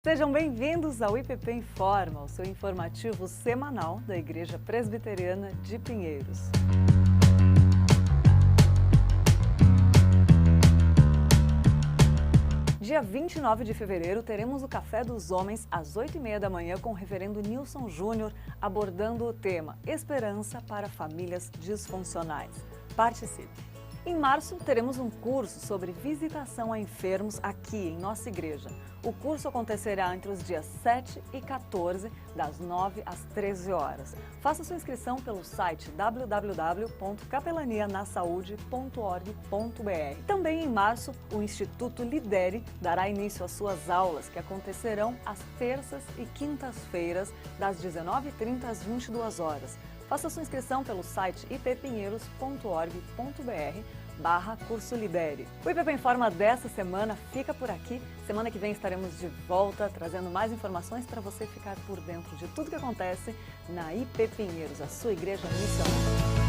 Sejam bem-vindos ao IPP Informa, o seu informativo semanal da Igreja Presbiteriana de Pinheiros. Dia 29 de fevereiro, teremos o Café dos Homens às 8h30 da manhã com o reverendo Nilson Júnior, abordando o tema Esperança para Famílias Disfuncionais. Participe! Em março, teremos um curso sobre visitação a enfermos aqui em nossa igreja. O curso acontecerá entre os dias 7 e 14, das 9 às 13 horas. Faça sua inscrição pelo site www.capelanianasaude.org.br. Também em março, o Instituto Lidere dará início às suas aulas, que acontecerão às terças e quintas-feiras, das 19h30 às 22 horas. Faça sua inscrição pelo site ippinheiros.org.br/curso Lidere. O IPP Informa dessa semana fica por aqui. Semana que vem estaremos de volta, trazendo mais informações para você ficar por dentro de tudo que acontece na IP Pinheiros, a sua igreja missionária.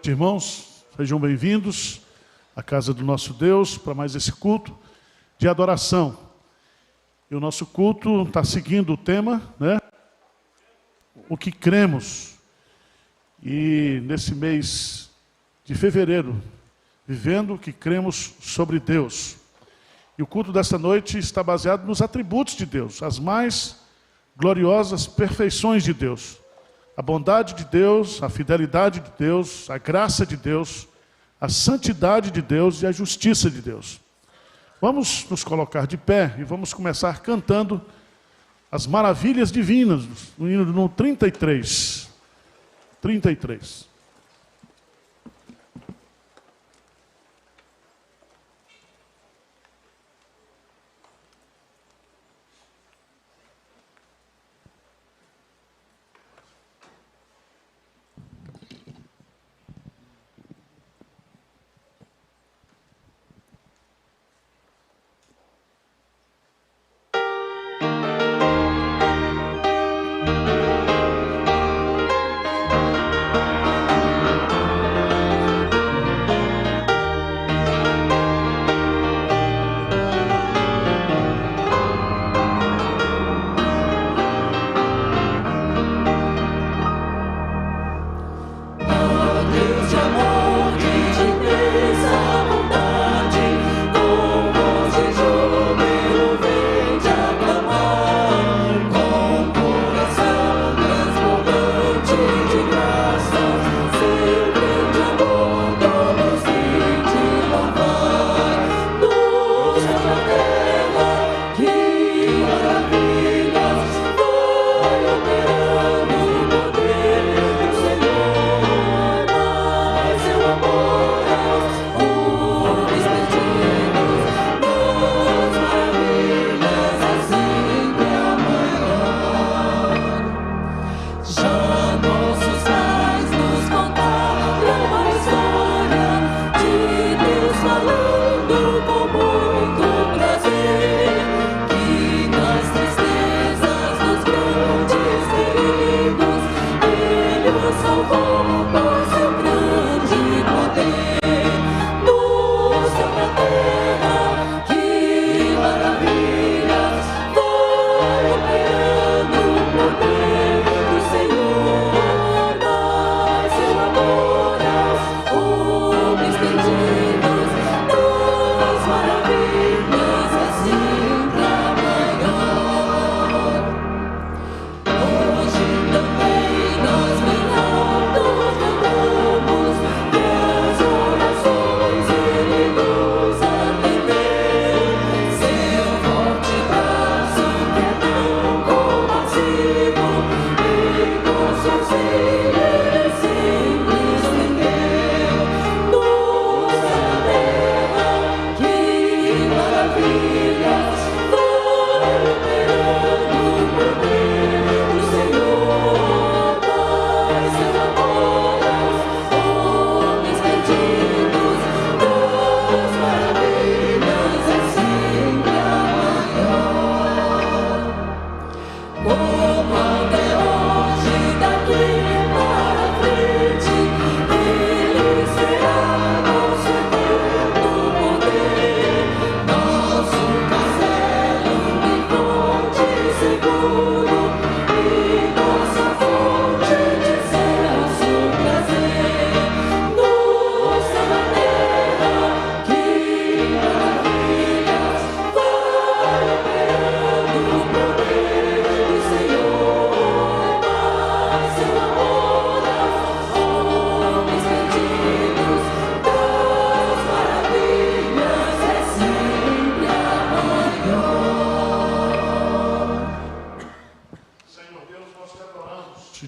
noite, irmãos. Sejam bem-vindos à casa do nosso Deus para mais esse culto de adoração. E o nosso culto está seguindo o tema, né? O que cremos. E nesse mês de fevereiro, vivendo o que cremos sobre Deus. E o culto desta noite está baseado nos atributos de Deus, as mais gloriosas perfeições de Deus. A bondade de Deus, a fidelidade de Deus, a graça de Deus, a santidade de Deus e a justiça de Deus. Vamos nos colocar de pé e vamos começar cantando as maravilhas divinas, no hino no 33. 33.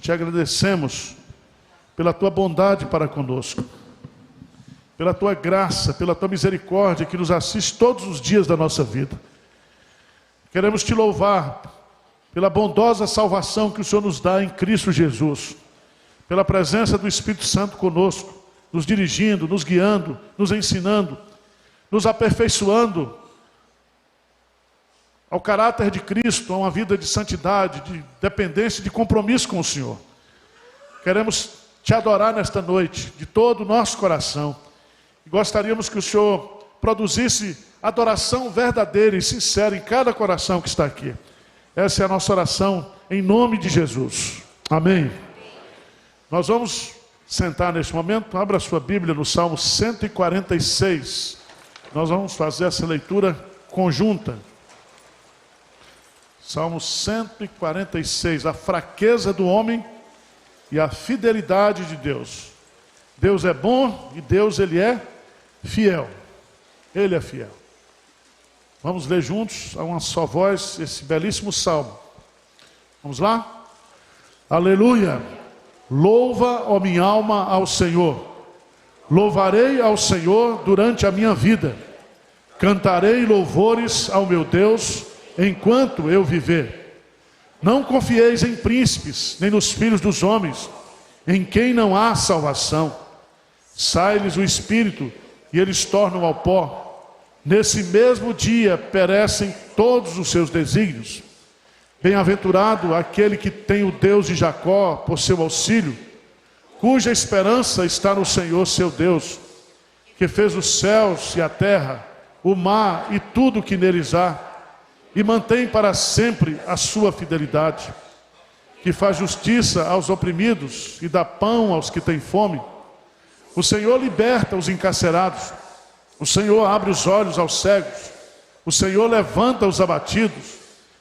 Te agradecemos pela tua bondade para conosco, pela tua graça, pela tua misericórdia que nos assiste todos os dias da nossa vida. Queremos te louvar pela bondosa salvação que o Senhor nos dá em Cristo Jesus, pela presença do Espírito Santo conosco, nos dirigindo, nos guiando, nos ensinando, nos aperfeiçoando ao caráter de Cristo, a uma vida de santidade, de dependência, de compromisso com o Senhor. Queremos te adorar nesta noite, de todo o nosso coração. E gostaríamos que o Senhor produzisse adoração verdadeira e sincera em cada coração que está aqui. Essa é a nossa oração em nome de Jesus. Amém. Nós vamos sentar neste momento. Abra a sua Bíblia no Salmo 146. Nós vamos fazer essa leitura conjunta. Salmo 146. A fraqueza do homem e a fidelidade de Deus. Deus é bom e Deus, Ele é fiel. Ele é fiel. Vamos ler juntos, a uma só voz, esse belíssimo salmo. Vamos lá? Aleluia! Louva, ó minha alma, ao Senhor. Louvarei ao Senhor durante a minha vida. Cantarei louvores ao meu Deus enquanto eu viver. Não confieis em príncipes, nem nos filhos dos homens, em quem não há salvação. Sai-lhes o espírito e eles tornam ao pó. Nesse mesmo dia perecem todos os seus desígnios. Bem-aventurado aquele que tem o Deus de Jacó por seu auxílio, cuja esperança está no Senhor seu Deus, que fez os céus e a terra, o mar e tudo o que neles há, e mantém para sempre a sua fidelidade, que faz justiça aos oprimidos e dá pão aos que têm fome. O Senhor liberta os encarcerados. O Senhor abre os olhos aos cegos. O Senhor levanta os abatidos.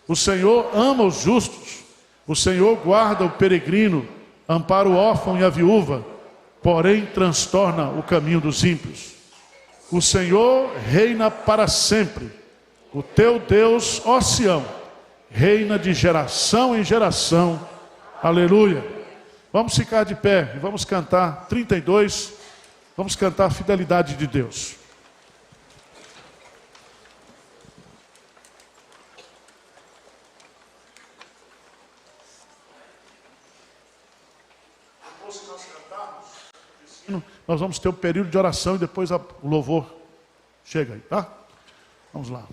O Senhor ama os justos. O Senhor guarda o peregrino, ampara o órfão e a viúva, porém transtorna o caminho dos ímpios. O Senhor reina para sempre. O teu Deus, ó Sião, reina de geração em geração. Aleluia. Vamos ficar de pé e vamos cantar 32. Vamos cantar a fidelidade de Deus. Depois que nós cantarmos, nós vamos ter um período de oração e depois o louvor chega aí, tá? Vamos lá.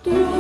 Deus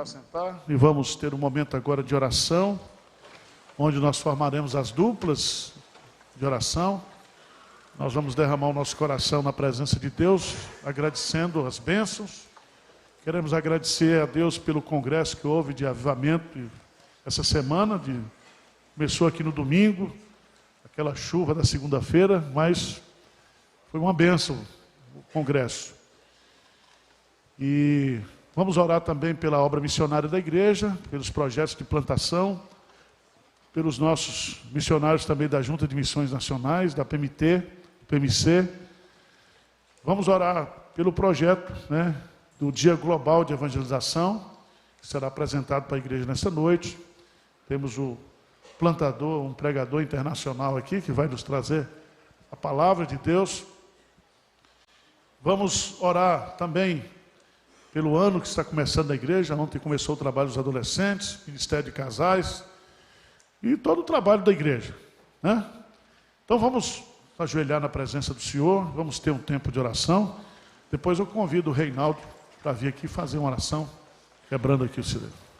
assentar e vamos ter um momento agora de oração, onde nós formaremos as duplas de oração. Nós vamos derramar o nosso coração na presença de Deus, agradecendo as bênçãos. Queremos agradecer a Deus pelo congresso que houve de avivamento essa semana. Começou aqui no domingo, aquela chuva da segunda-feira, mas foi uma bênção o congresso. E vamos orar também pela obra missionária da igreja, pelos projetos de plantação, pelos nossos missionários também da Junta de Missões Nacionais, da PMT, PMC. Vamos orar pelo projeto, do Dia Global de Evangelização, que será apresentado para a igreja nesta noite. Temos o plantador, um pregador internacional aqui, que vai nos trazer a palavra de Deus. Vamos orar também pelo ano que está começando na igreja. Ontem começou o trabalho dos adolescentes, Ministério de Casais e todo o trabalho da igreja, Então vamos ajoelhar na presença do Senhor, vamos ter um tempo de oração. Depois eu convido o Reinaldo para vir aqui fazer uma oração, quebrando aqui o silêncio.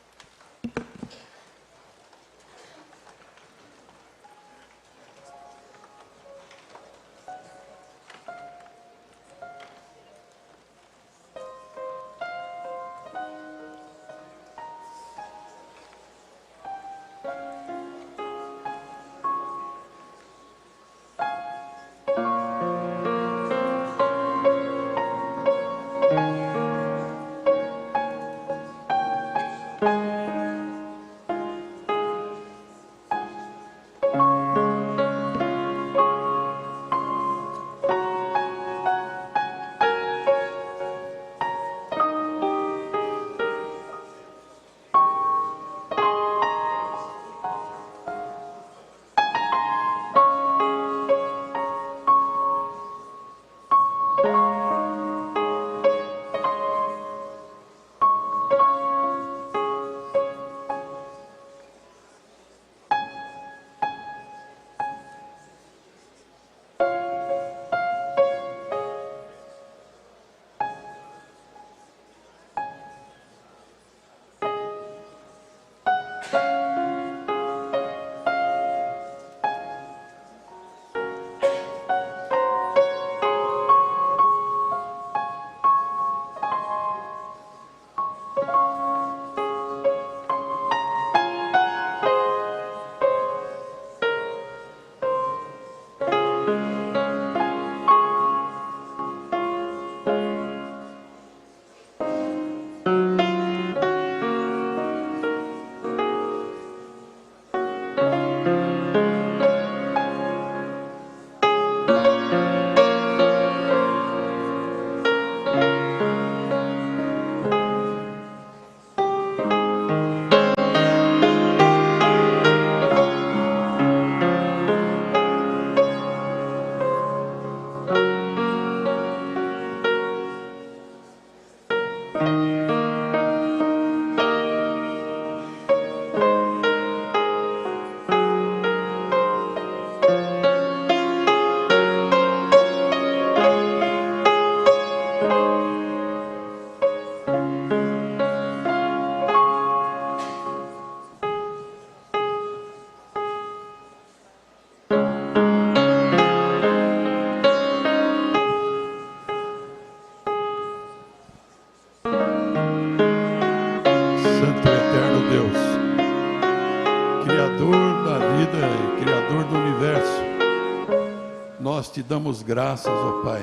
Nós te damos graças, ó Pai,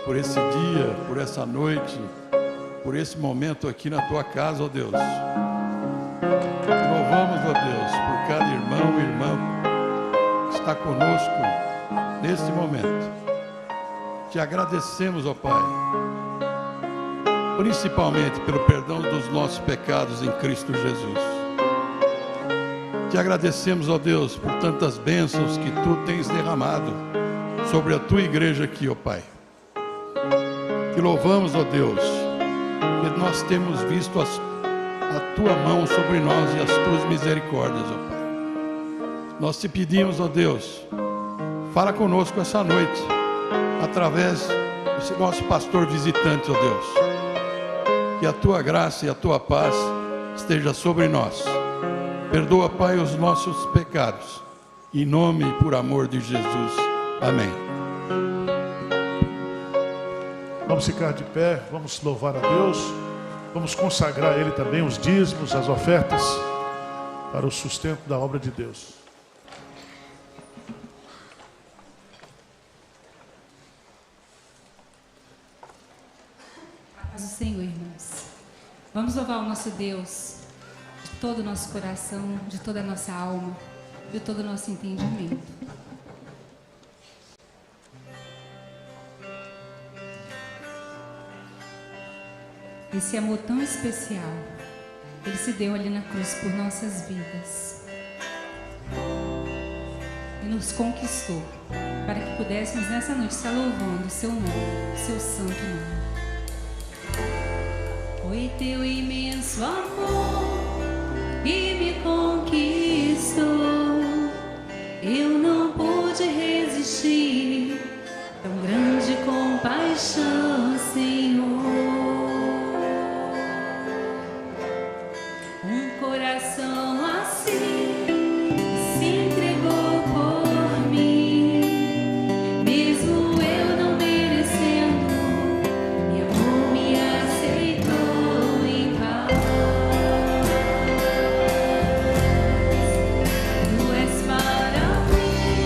por esse dia, por essa noite, por esse momento aqui na Tua casa, ó Deus. Louvamos, ó Deus, por cada irmão e irmã que está conosco neste momento. Te agradecemos, ó Pai, principalmente pelo perdão dos nossos pecados em Cristo Jesus. Te agradecemos, ó Deus, por tantas bênçãos que Tu tens derramado sobre a Tua igreja aqui, ó Pai. Te louvamos, ó Deus, que nós temos visto a Tua mão sobre nós e as Tuas misericórdias, ó Pai. Nós te pedimos, ó Deus, fala conosco essa noite, através desse nosso pastor visitante, ó Deus. que a tua graça e a tua paz esteja sobre nós. Perdoa, Pai, os nossos pecados. Em nome e por amor de Jesus. Amém. Vamos ficar de pé, vamos louvar a Deus, vamos consagrar a Ele também os dízimos, as ofertas, para o sustento da obra de Deus. Paz do Senhor, irmãos. Vamos louvar o nosso Deus de todo o nosso coração, de toda a nossa alma, de todo o nosso entendimento. Esse amor tão especial, Ele se deu ali na cruz por nossas vidas e nos conquistou para que pudéssemos nessa noite estar louvando o seu nome, o seu santo nome. Foi teu imenso amor que me conquistou, eu não pude resistir, tão grande compaixão, Senhor. Um coração assim se entregou por mim, mesmo eu não merecendo, meu amor me aceitou em paz. Tu és para mim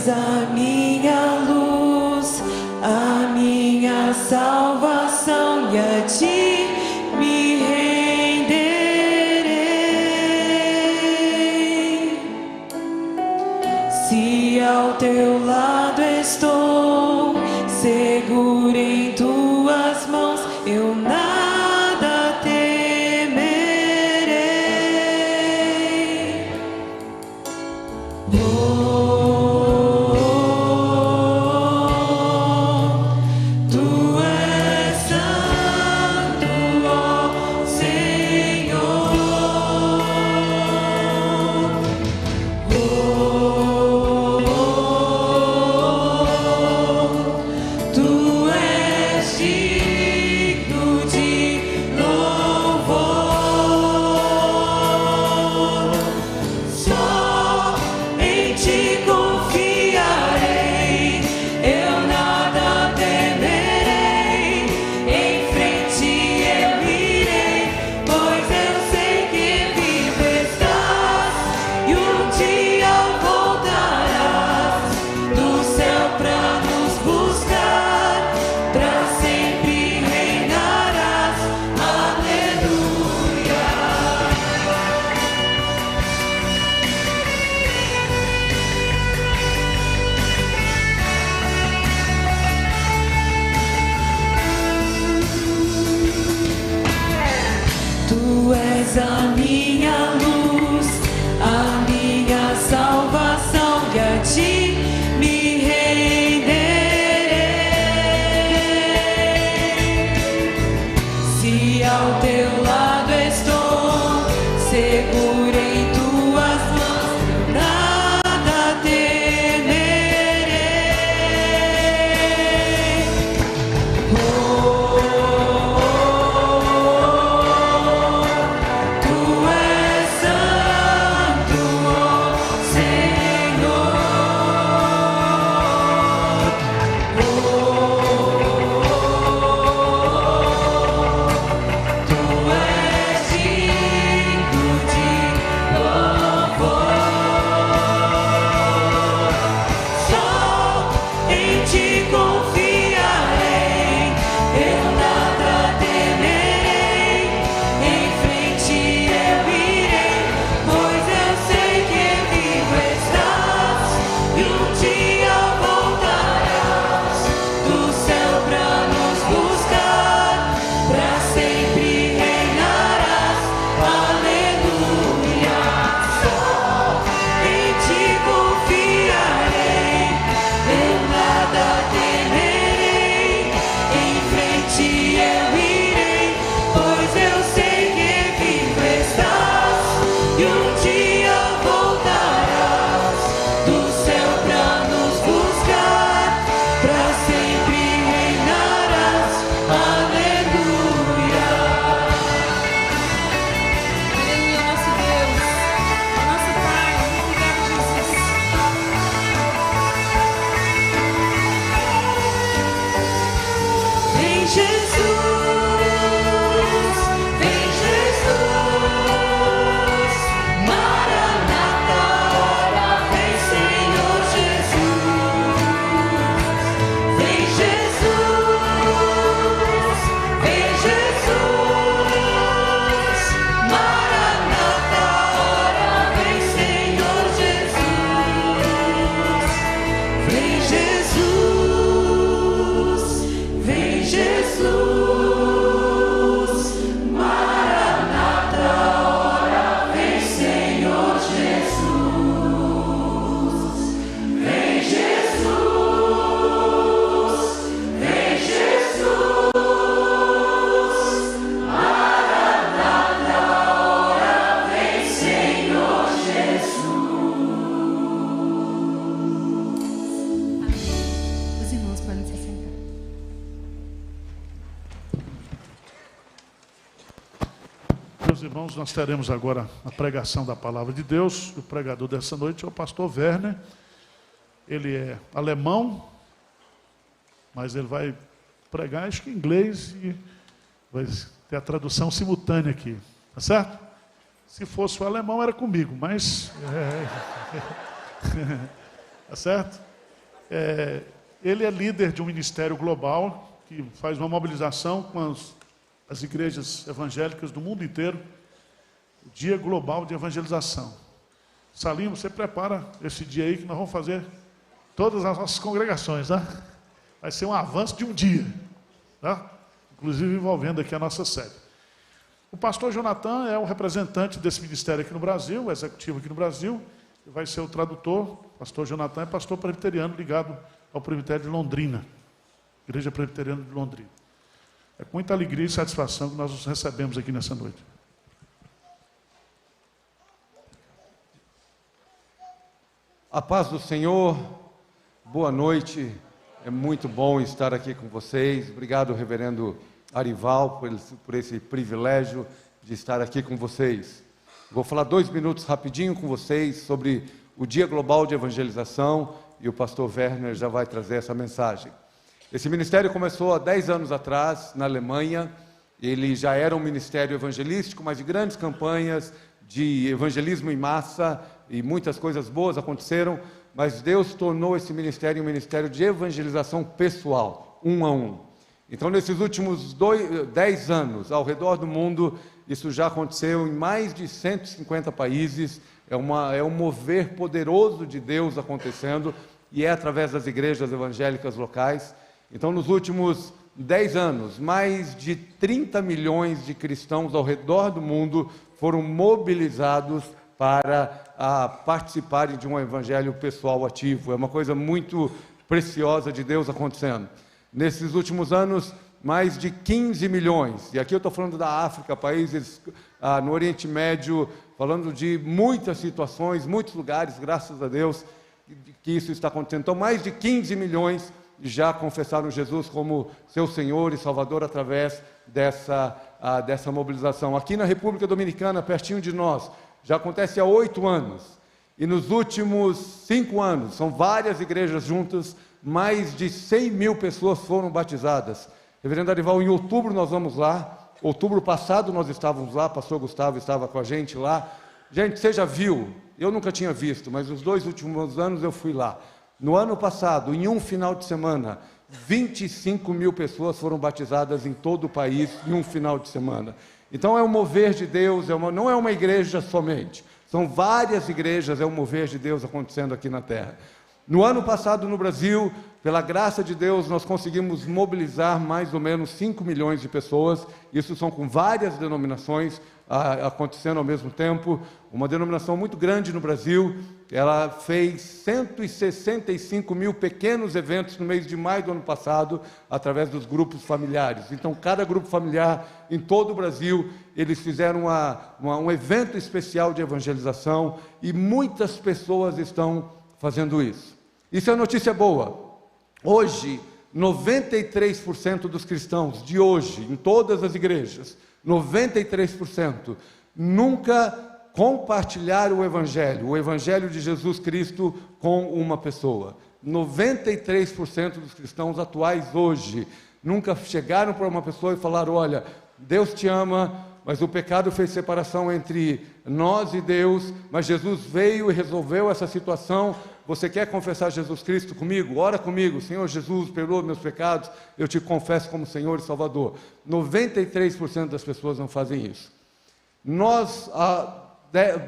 és a minha luz, a minha salvação, e a ti me renderei. Se ao teu lado estou, seguro em tuas mãos, eu nada temerei. Tu és santo, ó Senhor. Tu és digno de louvor. Só em ti confiarei, eu nada temerei. Em frente eu irei, pois eu sei que vivo estás, e um dia voltarás do céu pra nos buscar, pra sempre reinarás. Aleluia. Tu és a minha luz, a minha salvação, e a ti me renderei. Se ao teu lado estou, seguro em tuas mãos, eu nada temerei. Tu és santo, ó Senhor. Tu és digno de louvor. Só em ti confiarei, eu nada temerei. Em frente eu irei, pois eu sei que vivo estás, e um dia voltarás do céu pra nos buscar, pra sempre reinarás. Aleluia. Só em ti confiarei, eu nada temerei. Em frente eu irei, pois eu sei que vivo estás, e um dia voltarás do céu pra nos buscar, pra sempre reinarás. Aleluia. Aleluia, nosso Deus, nosso Pai, obrigado, Jesus. Vem Jesus, vem Jesus, Maranata, ora vem Senhor Jesus. Vem Jesus, vem Jesus, Maranata, ora vem Senhor Jesus. Vem Jesus, vem Jesus, Maranata, ora vem Senhor Jesus. Vem Jesus, vem Jesus, Maranata, ora vem Senhor Jesus. Os irmãos podem se sentar. Meus irmãos, nós teremos agora a pregação da palavra de Deus. O pregador dessa noite é o pastor Werner. Ele é alemão, mas ele vai pregar, acho que em inglês, e vai ter a tradução simultânea aqui. Tá certo? Se fosse o alemão, era comigo, mas... Tá certo? Ele é líder de um ministério global que faz uma mobilização com as igrejas evangélicas do mundo inteiro, o Dia Global de Evangelização. Salim, você prepara esse dia aí que nós vamos fazer todas as nossas congregações, tá? Vai ser um avanço de um dia, tá? Inclusive envolvendo aqui a nossa sede. O pastor Jonathan é o representante desse ministério aqui no Brasil, o executivo aqui no Brasil, e vai ser o tradutor. O pastor Jonathan é pastor presbiteriano ligado ao presbitério de Londrina, Igreja Presbiteriana de Londrina. É com muita alegria e satisfação que nós os recebemos aqui nessa noite. A paz do Senhor, boa noite, é muito bom estar aqui com vocês. Obrigado, reverendo Arival, por esse privilégio de estar aqui com vocês. Vou falar 2 minutos rapidinho com vocês sobre o Dia Global de Evangelização e o pastor Werner já vai trazer essa mensagem. Esse ministério começou há 10 anos atrás, na Alemanha. Ele já era um ministério evangelístico, mas de grandes campanhas de evangelismo em massa, e muitas coisas boas aconteceram, mas Deus tornou esse ministério um ministério de evangelização pessoal, um a um. Então, nesses últimos 10 anos, ao redor do mundo, isso já aconteceu em mais de 150 países, é um mover poderoso de Deus acontecendo, e é através das igrejas evangélicas locais. Então, nos últimos 10 anos, mais de 30 milhões de cristãos ao redor do mundo foram mobilizados para participarem de um evangelho pessoal ativo. É uma coisa muito preciosa de Deus acontecendo. Nesses últimos anos, mais de 15 milhões, e aqui eu estou falando da África, países no Oriente Médio, falando de muitas situações, muitos lugares, graças a Deus, que isso está acontecendo. Então, mais de 15 milhões já confessaram Jesus como seu Senhor e Salvador através dessa mobilização. Aqui na República Dominicana, pertinho de nós, já acontece há 8 anos, e nos últimos 5 anos, são várias igrejas juntas, mais de 100 mil pessoas foram batizadas. Reverendo Arival, em outubro nós vamos lá, outubro passado nós estávamos lá, pastor Gustavo estava com a gente lá. Gente, você já viu? Eu nunca tinha visto, mas os 2 últimos anos eu fui lá. No ano passado, em um final de semana, 25 mil pessoas foram batizadas em todo o país em um final de semana. Então é um mover de Deus, não é uma igreja somente, são várias igrejas, é um mover de Deus acontecendo aqui na terra. No ano passado no Brasil, pela graça de Deus, nós conseguimos mobilizar mais ou menos 5 milhões de pessoas, isso são com várias denominações acontecendo ao mesmo tempo. Uma denominação muito grande no Brasil, ela fez 165 mil pequenos eventos no mês de maio do ano passado, através dos grupos familiares. Então, cada grupo familiar em todo o Brasil, eles fizeram um evento especial de evangelização, e muitas pessoas estão fazendo isso. Isso é notícia boa. Hoje, 93% dos cristãos de hoje, em todas as igrejas, 93% nunca compartilharam o Evangelho de Jesus Cristo com uma pessoa. 93% dos cristãos atuais hoje nunca chegaram para uma pessoa e falaram: olha, Deus te ama, mas o pecado fez separação entre nós e Deus, mas Jesus veio e resolveu essa situação. Você quer confessar Jesus Cristo comigo? Ora comigo: Senhor Jesus, perdoa meus pecados, eu te confesso como Senhor e Salvador. 93% das pessoas não fazem isso. Nós, há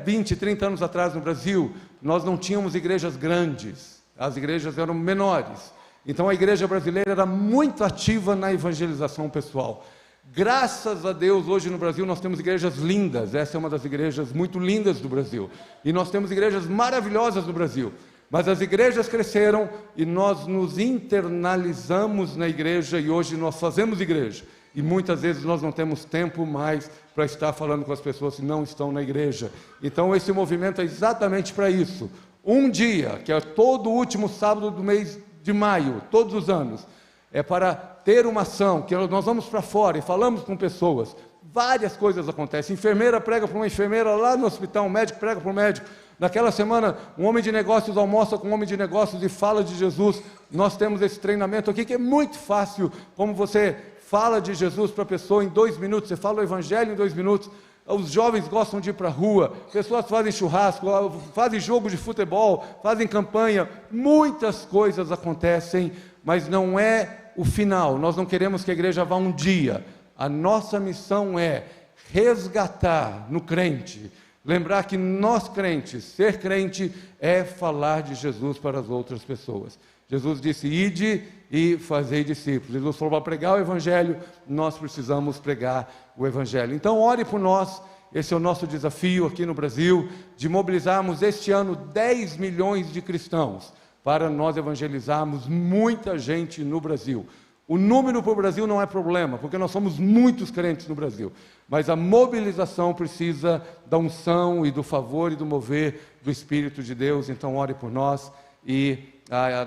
20, 30 anos atrás no Brasil, nós não tínhamos igrejas grandes, as igrejas eram menores. Então a igreja brasileira era muito ativa na evangelização pessoal. Graças a Deus, hoje no Brasil nós temos igrejas lindas, essa é uma das igrejas muito lindas do Brasil, e nós temos igrejas maravilhosas no Brasil, mas as igrejas cresceram e nós nos internalizamos na igreja, e hoje nós fazemos igreja, e muitas vezes nós não temos tempo mais para estar falando com as pessoas que não estão na igreja. Então esse movimento é exatamente para isso. Um dia, que é todo o último sábado do mês de maio, todos os anos, é para ter uma ação, que nós vamos para fora e falamos com pessoas. Várias coisas acontecem. Enfermeira prega para uma enfermeira lá no hospital, um médico prega para um médico. Naquela semana, um homem de negócios almoça com um homem de negócios e fala de Jesus. Nós temos esse treinamento aqui que é muito fácil, como você fala de Jesus para a pessoa em 2 minutos, você fala o Evangelho em 2 minutos. os jovens gostam de ir para a rua, pessoas fazem churrasco, fazem jogo de futebol, fazem campanha, muitas coisas acontecem, mas não é o final. Nós não queremos que a igreja vá um dia. A nossa missão é resgatar no crente, lembrar que nós crentes, ser crente é falar de Jesus para as outras pessoas. Jesus disse, ide e fazei discípulos. Jesus falou, para pregar o Evangelho, nós precisamos pregar o Evangelho. Então ore por nós, esse é o nosso desafio aqui no Brasil, de mobilizarmos este ano 10 milhões de cristãos, para nós evangelizarmos muita gente no Brasil. O número para o Brasil não é problema, porque nós somos muitos crentes no Brasil, mas a mobilização precisa da unção e do favor e do mover do Espírito de Deus. Então ore por nós e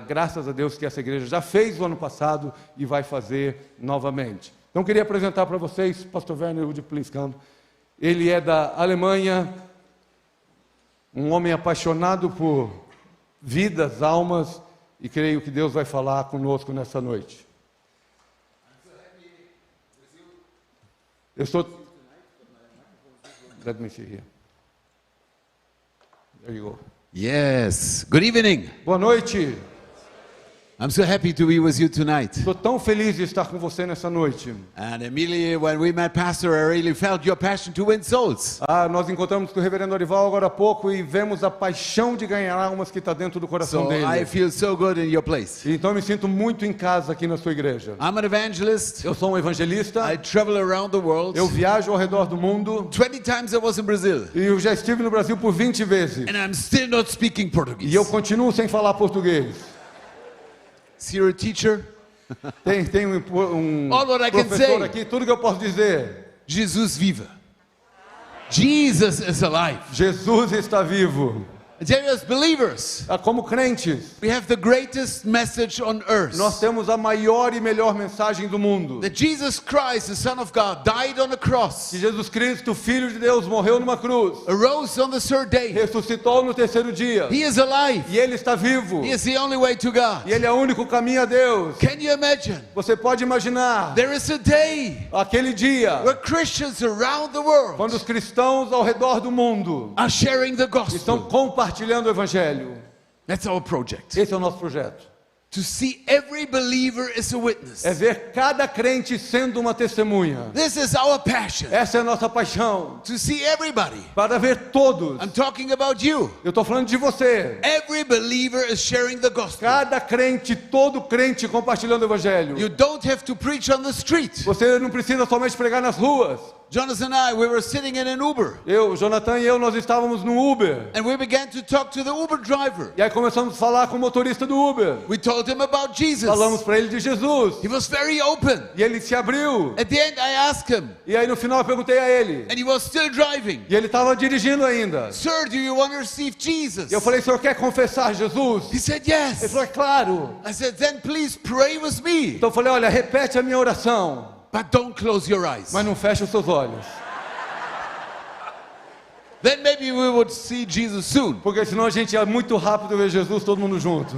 graças a Deus que essa igreja já fez o ano passado e vai fazer novamente. Então queria apresentar para vocês, pastor Werner, would you please come? Ele é da Alemanha, um homem apaixonado por vidas, almas, e creio que Deus vai falar conosco nessa noite. Eu estou... Let me see here. There you go. Yes. Good evening. Boa noite. I'm so happy to be with you tonight. Estou tão feliz de estar com você nessa noite. And immediately when we met Pastor, I really felt your passion to win souls. Nós encontramos com o reverendo Arival agora há pouco e vemos a paixão de ganhar almas que está dentro do coração So dele. I feel so good in your place. Então eu me sinto muito em casa aqui na sua igreja. I'm an evangelist. Eu sou um evangelista. I travel around the world. Eu viajo ao redor do mundo. 20 times I was in Brazil. E eu já estive no Brasil por 20 vezes. And I'm still not speaking Portuguese. E eu continuo sem falar português. So you're a teacher? Tem All what I can professor say. aqui, tudo que eu posso dizer. Jesus vive. Jesus is alive. Jesus está vivo. I tell you, as believers, Como crentes, we have the greatest message on earth. nós temos a maior e melhor mensagem do mundo. That Jesus Christ, the Son of God, died on a cross, Que Jesus Cristo, Filho de Deus, morreu numa cruz, arose on the third day. ressuscitou no terceiro dia. He is alive. E Ele está vivo. He is the only way to God. E Ele é o único caminho a Deus. Can you imagine? Você pode imaginar There is a day aquele dia where Christians around the world quando os cristãos ao redor do mundo are sharing the estão gospel. compartilhando o Evangelho. That's our project. Esse é o nosso projeto. To see every believer as a witness. É ver cada crente sendo uma testemunha. This is our passion. Essa é a nossa paixão. To see everybody. Para ver todos. I'm talking about you. Eu estou falando de você. Every believer is sharing the gospel. Cada crente, todo crente compartilhando o Evangelho. You don't have to preach on the street. Você não precisa somente pregar nas ruas. Jonathan and I, we were sitting in an Uber. Jonathan e eu, nós estávamos no Uber. And we began to talk to the Uber driver. E aí começamos a falar com o motorista do Uber. We told him about Jesus. Falamos para ele de Jesus. He was very open. E ele se abriu. At the end, I asked him, E aí no final eu perguntei a ele. and he was still driving. E ele estava dirigindo ainda. Sir, do you want to receive Jesus? E eu falei, o senhor quer confessar Jesus? He said, Ele yes. falou, é claro. I said, then please pray with me. Então eu falei, olha, repete a minha oração. But don't close your eyes. Mas não feche os seus olhos. Then maybe we would see Jesus soon. Porque senão a gente ia muito rápido ver Jesus, todo mundo junto.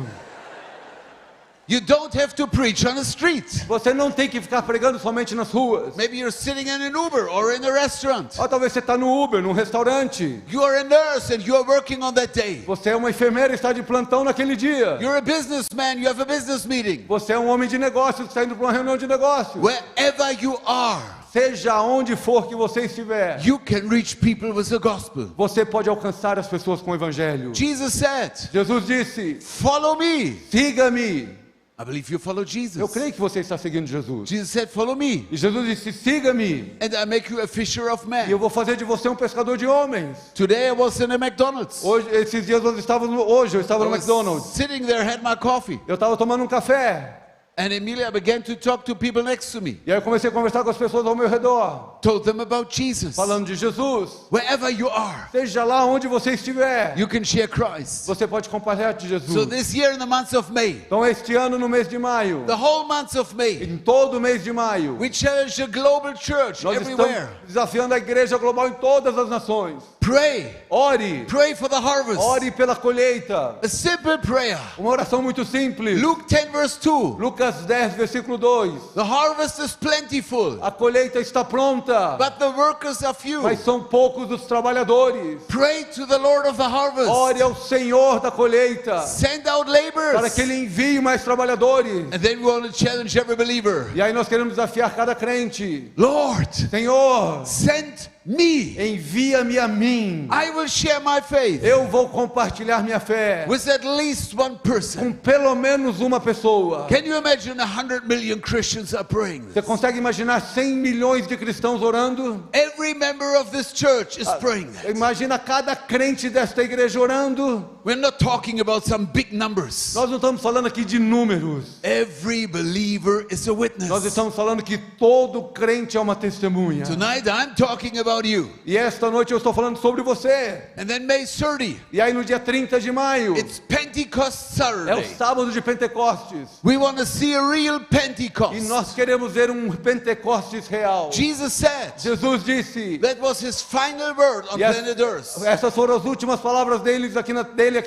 You don't have to preach on the street. Você não tem que ficar pregando somente nas ruas. Maybe you're sitting in an Uber or in a restaurant. Ou talvez você está no Uber, num restaurante. You are a nurse and you are working on that day. Você é uma enfermeira e está de plantão naquele dia. You're a businessman, you have a business meeting. Você é um homem de negócios que está indo para uma reunião de negócios. Wherever you are, Seja onde for que você estiver, you can reach people with the gospel. você pode alcançar as pessoas com o Evangelho. Jesus said, Jesus disse, follow me. siga-me. I believe you follow Jesus. Eu creio que você está seguindo Jesus. Jesus said, follow me. E Jesus disse, siga-me. And I make you a fisher of men. E eu vou fazer de você um pescador de homens. Today I was in a McDonald's. Hoje, esses dias eu estava no I was McDonald's. sitting there, had my coffee. Eu estava tomando um café. And immediately I began to talk to people next to me. E aí eu comecei a conversar com as pessoas ao meu redor. Told them about Jesus. Falando de Jesus. Wherever you are, Seja lá onde você estiver, you can share Christ. você pode compartilhar de Jesus. So this year in the month of May, Então este ano, no mês de maio, the whole month of May, em todo o mês de maio, we challenge the global church nós everywhere. estamos desafiando a igreja global em todas as nações. Pray. Ore. Pray for the harvest. Ore pela colheita. A simple prayer. Uma oração muito simples. Luke 10 verse 2. Lucas 10, versículo 2. The harvest is plentiful, A colheita está pronta, but the workers are few. mas são poucos os trabalhadores. Pray to the Lord of the harvest. Ore ao Senhor da colheita, Send out para laborers. que Ele envie mais trabalhadores. And then we want to challenge every believer. E aí nós queremos desafiar cada crente. Lord, Senhor, send me. envia-me a mim. I will share my faith Eu vou compartilhar minha fé with at least one person. com pelo menos uma pessoa. Can you imagine 100 million Christians are praying Você this? consegue imaginar 100 milhões de cristãos orando? Every member of this church is praying that. Imagina cada crente desta igreja orando. We're not talking about some big numbers. Nós não estamos falando aqui de números. Every believer is a Nós witness. estamos falando que todo crente é uma testemunha. Tonight I'm talking about you. E esta noite eu estou falando sobre você. And then May 30, E aí no dia 30 de maio, it's Pentecost é o Saturday. sábado de Pentecostes. We want to see a real E Pentecost. nós queremos ver um Pentecostes real. Jesus said, Jesus disse, that was his final word on e as- planet Earth. essas foram as últimas palavras dele aqui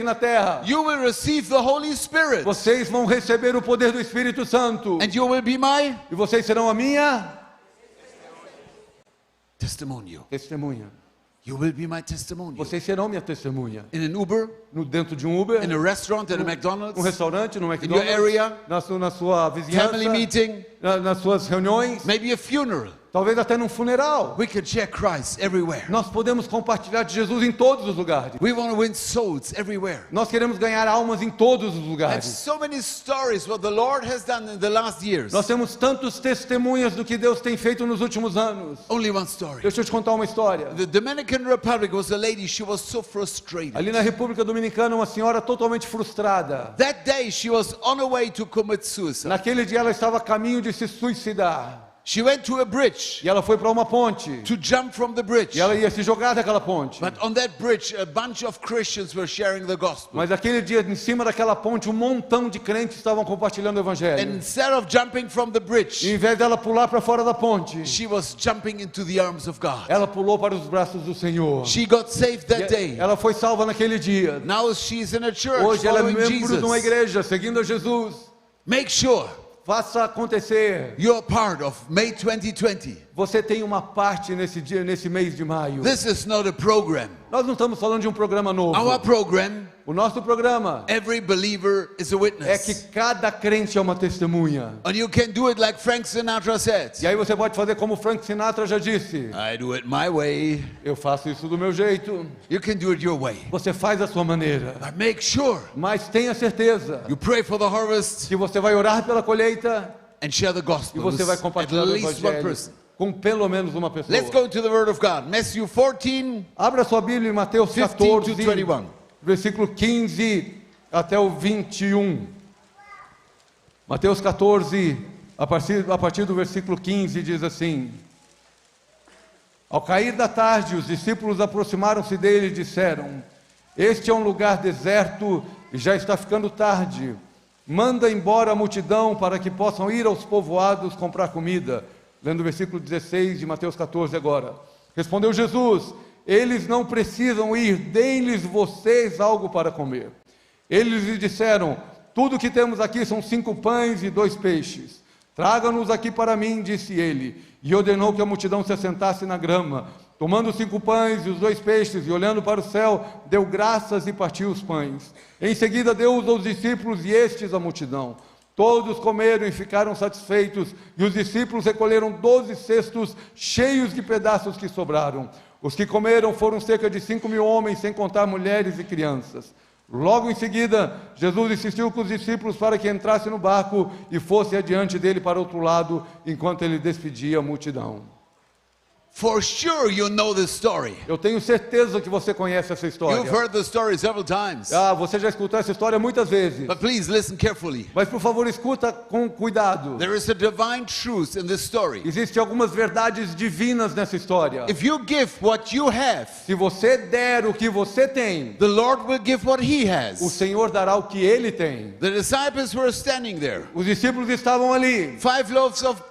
na terra. You will receive the Holy Spirit, Vocês vão receber o poder do Espírito Santo. and you will be my E vocês serão a minha testimonial. testemunha. You will be my testimonial. Vocês serão minha testemunha. In an Uber, Dentro de um Uber, in a restaurant, in a num McDonald's, restaurante, no your McDonald's, area, na sua vizinhança, family meeting, nas suas reuniões, maybe a funeral. talvez até num funeral. We can share Christ everywhere. Nós podemos compartilhar de Jesus em todos os lugares. We want to win souls everywhere. Nós queremos ganhar almas em todos os I have lugares. so many stories what the Lord has done in the last years. Nós temos tantos testemunhas do que Deus tem feito nos últimos anos. Only one story. Deixa eu te contar uma história. The Dominican Republic was a lady, she was so frustrated. Ali na República Dominicana, uma senhora totalmente frustrada. That day she was on her way to commit suicide. Naquele dia ela estava a caminho de se suicidar. She went to a bridge E ela foi para uma ponte. to jump from the bridge. E ela ia se jogar daquela ponte. But on that bridge, a bunch of Christians were sharing the gospel. Mas aquele dia, em cima daquela ponte, um montão de crentes estavam compartilhando o And evangelho. instead of jumping from the E bridge, em vez dela pular para fora da ponte, she was jumping into the arms of God. ela pulou para os braços do Senhor. She got saved that E day. ela foi salva naquele dia. Now she's in a church Hoje ela é following membro de uma Jesus. igreja, seguindo a Jesus. Make sure Faça acontecer. you're part of May 2020. Você tem uma parte nesse dia, nesse mês de maio. This is not a program. Nós não estamos falando de um programa novo. Our program, O nosso programa every believer is a é que witness. cada crente é uma testemunha. And you can do it like Frank Sinatra said. E aí você pode fazer como Frank Sinatra já disse. I do it my way. Eu faço isso do meu jeito. You can do it your way. Você faz a sua maneira. But make sure Mas tenha certeza you pray for the harvest que você vai orar pela colheita and share the e gospel você with vai at compartilhar o least one evangelho person. com pelo menos uma pessoa. Let's go to the Word of God. Matthew 14, Abra sua Bíblia em Mateus 15 14, to 21. versículo 15 até o 21. Mateus 14, a partir do versículo 15, diz assim: Ao cair da tarde, os discípulos aproximaram-se dele e disseram: Este é um lugar deserto e já está ficando tarde. Manda embora a multidão para que possam ir aos povoados comprar comida. Lendo o versículo 16 de Mateus 14 agora. Respondeu Jesus: Eles não precisam ir, deem-lhes vocês algo para comer. Eles lhe disseram: Tudo que temos aqui são 5 pães e 2 peixes. Traga-nos aqui para mim, disse ele. E ordenou que a multidão se assentasse na grama. Tomando os 5 pães e os 2 peixes, e olhando para o céu, deu graças e partiu os pães. Em seguida deu-os aos discípulos e estes à multidão. Todos comeram e ficaram satisfeitos, e os discípulos recolheram 12 cestos cheios de pedaços que sobraram. Os que comeram foram cerca de 5.000 homens, sem contar mulheres e crianças. Logo em seguida, Jesus insistiu com os discípulos para que entrasse no barco e fosse adiante dele para outro lado, enquanto ele despedia a multidão. For sure you know this story. Eu tenho certeza que você conhece essa história. You've heard the story several times. Você já escutou essa história muitas vezes. But please listen carefully. Mas, por favor, escuta com cuidado. There is a divine truth in this story. Existem algumas verdades divinas nessa história. If you give what you have, Se você der o que você tem, the Lord will give what He o has. Senhor dará o que Ele tem. The disciples were standing there. Os discípulos estavam ali. 5 loaves of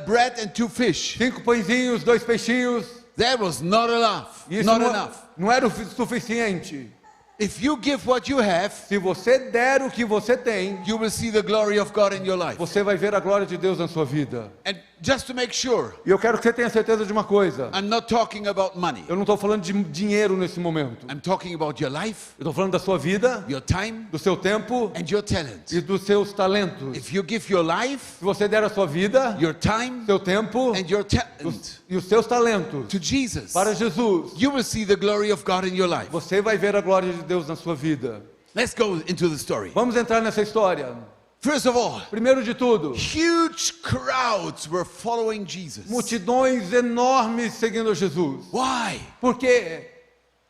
bread and 2 fish. 5 pãezinhos, 2 peixinhos. That was not enough. Isso Not não, enough. não era o suficiente. If you give what you have, Se você der o que você tem, you will see the glory of God in your life. você vai ver a glória de Deus na sua vida. And just to make sure, E eu quero que você tenha certeza de uma coisa. I'm not talking about money. Eu não estou falando de dinheiro nesse momento. I'm talking about your life, Eu estou falando da sua vida, your time, do seu tempo and your talent. e dos seus talentos. If you give your life, Se você der a sua vida, your time, seu tempo and your talent e os seus talentos to Jesus, para Jesus, you will see the glory of God in your life. você vai ver a glória de Deus na sua vida. Let's go into the story. Vamos entrar nessa história. First of all, Primeiro de tudo, huge crowds were following Jesus. multidões enormes seguindo Jesus. Why? Por quê?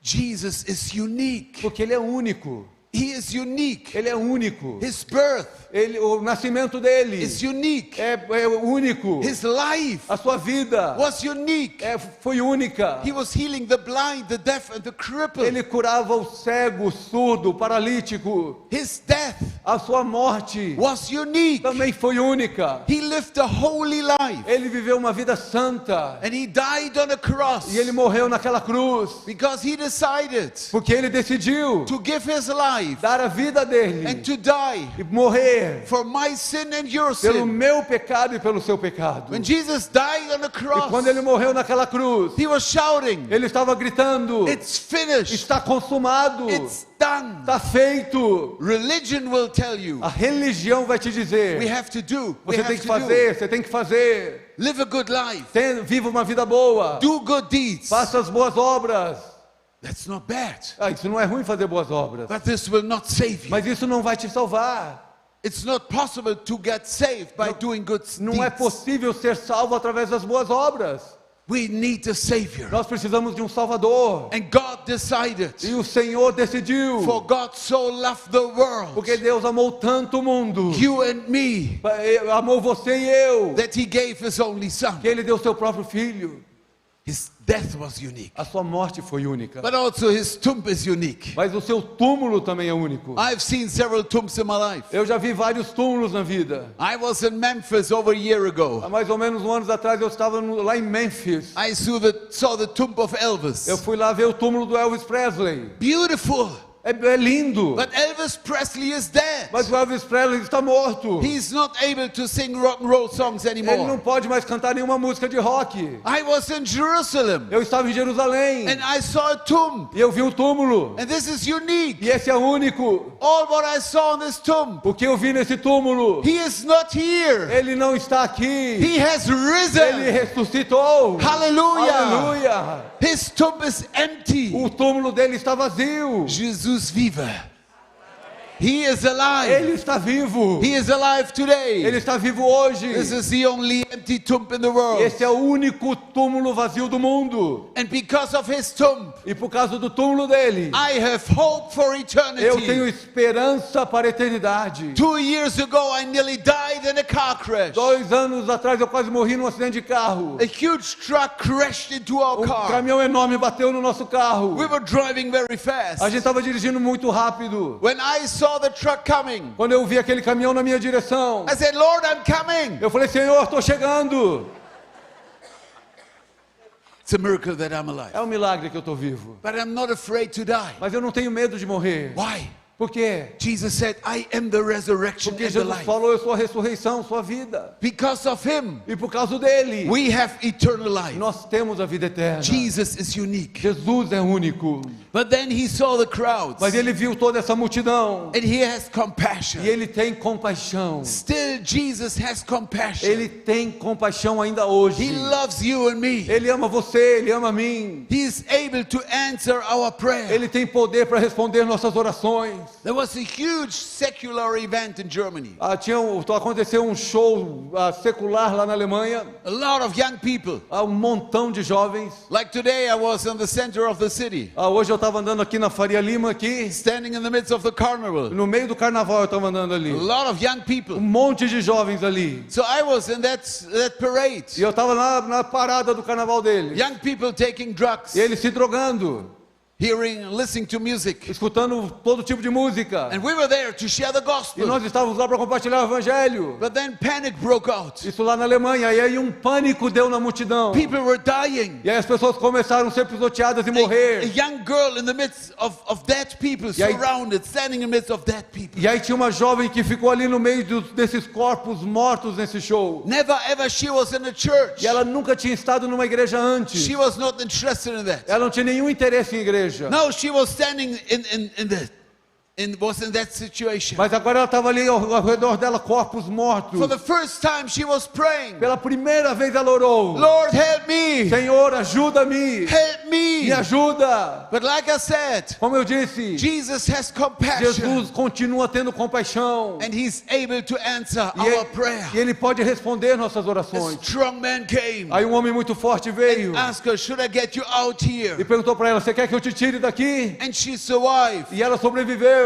Jesus is unique. Porque ele é único. He is unique. Ele é único. His birth O nascimento dele is unique. é único. His life A sua vida was unique. foi única. He was healing the blind, the deaf, and the crippled. Ele curava o cego, o surdo, o paralítico. His death A sua morte was unique. também foi única. He lived a holy life. Ele viveu uma vida santa. And he died on a cross E ele morreu naquela cruz. because he decided Porque ele decidiu to give his life dar a vida dele and to die e morrer for my sin and your pelo sin. meu pecado e pelo seu pecado. When Jesus died on the E quando cross, ele morreu naquela cruz, he was shouting, ele estava gritando: "It's finished. está consumado, It's done." está feito. Religion will tell you, A religião vai te we dizer: have to do, we você have tem que to do. fazer, você tem que fazer. Live a good life. Viva uma vida boa, Do good deeds. faça as boas obras. That's not bad. Isso não é ruim fazer boas obras, But this will not save you. mas isso não vai te salvar. It's not possible to get saved by doing good Não é deeds. possível ser salvo através das boas obras. We need a Savior. Nós precisamos de um Salvador. And God decided, E o Senhor decidiu, for God so loved the world, porque Deus amou tanto o mundo, you and me, amou você e eu, that He gave His only Son. que Ele deu seu próprio Filho. His death was unique. A sua morte foi única, But also His tomb is unique. mas o seu túmulo também é único. I've seen several tombs in my life. Eu já vi vários túmulos na vida. I was in Memphis over a year Há ago. mais ou menos anos atrás eu estava lá em Memphis. I saw the tomb of Elvis. Eu fui lá ver o túmulo do Elvis Presley. Beautiful. É lindo, But Elvis Presley is dead. mas o Elvis Presley está morto. He's not able to sing rock and roll songs Ele não anymore. pode mais cantar nenhuma música de rock. I was in Jerusalem Eu estava em Jerusalém and I saw a tomb. e eu vi um túmulo. And this is unique. E esse é único. All what I saw in this tomb, O que eu vi nesse túmulo, He is not here. ele não está aqui. He has Ele risen. ressuscitou. Hallelujah. Aleluia. His tomb is empty. O túmulo dele está vazio. Jesus vive. He is alive. Ele está vivo. He is alive today. Ele está vivo hoje. This is the only empty tomb in the world. Esse é o único túmulo vazio do mundo. And because of his tomb, E por causa do túmulo dele, I have hope for eu tenho eternity. esperança para a eternidade. 2 years ago, I nearly died in a car crash. 2 anos atrás eu quase morri num acidente de carro. A huge truck crashed into our Um car. caminhão enorme bateu no nosso carro. We were driving very fast. A gente estava dirigindo muito rápido. When I saw the truck coming, Quando eu vi aquele caminhão na minha direção, I said, Lord, I'm coming. eu falei: Senhor, estou chegando. It's a miracle that I'm alive. É um milagre que eu estou vivo. But I'm not afraid to die. Mas eu não tenho medo de morrer. Why? Por quê? Jesus said, I am the resurrection Porque and the Jesus life. falou: eu sou a ressurreição, sou a vida. Because of him, E por causa dele, we have eternal life. nós temos a vida eterna. Jesus is unique. Jesus é único. But then he saw the crowds. Mas ele viu toda essa multidão. And he has compassion. E ele tem compaixão. Still, Jesus has compassion. Ele tem compaixão ainda hoje. He loves you and me. Ele ama você, ele ama a mim. He is able to answer our prayer. Ele tem poder para responder nossas orações. There was a huge secular event in Germany. Aconteceu um show secular lá na Alemanha. A lot of young people. Um montão de jovens. Like today, I was in the center of the city, Hoje eu estava andando aqui na Faria Lima, aqui. standing in the midst of the carnival. No meio do carnaval eu estava andando ali. A lot of young people. Um monte de jovens ali. So I was in that parade. E eu estava na parada do carnaval dele. Young people taking drugs. E eles se drogando. hearing, listening to music. escutando todo tipo de música. And we were there to share the E gospel. nós estávamos lá para compartilhar o evangelho. But then panic broke out. Isso lá na Alemanha. E aí um pânico deu na multidão. People were dying. E aí as pessoas começaram a ser pisoteadas e A morrer. young girl in the midst of dead people, E aí- surrounded, standing in the midst of dead people. E aí tinha uma jovem que ficou ali no meio desses corpos mortos nesse show. Never ever she was in a church. E ela nunca tinha estado numa igreja antes. She was not interested in that. Ela não tinha nenhum interesse em igreja. No, she was standing was in that situation. Mas agora ela estava ali ao redor dela, corpos mortos. For the first time she was praying, Pela primeira vez ela orou. Lord, help me. Senhor, ajuda-me. Help me. Me ajuda. But like I said, Como eu disse, Jesus has compassion. Jesus continua tendo compaixão. And he's able to answer E our ele, prayer. e ele pode responder nossas A orações. strong man came Aí um homem muito forte veio asked her, should I get you out e here? perguntou para ela, você quer que eu te tire daqui? And she survived. E ela sobreviveu.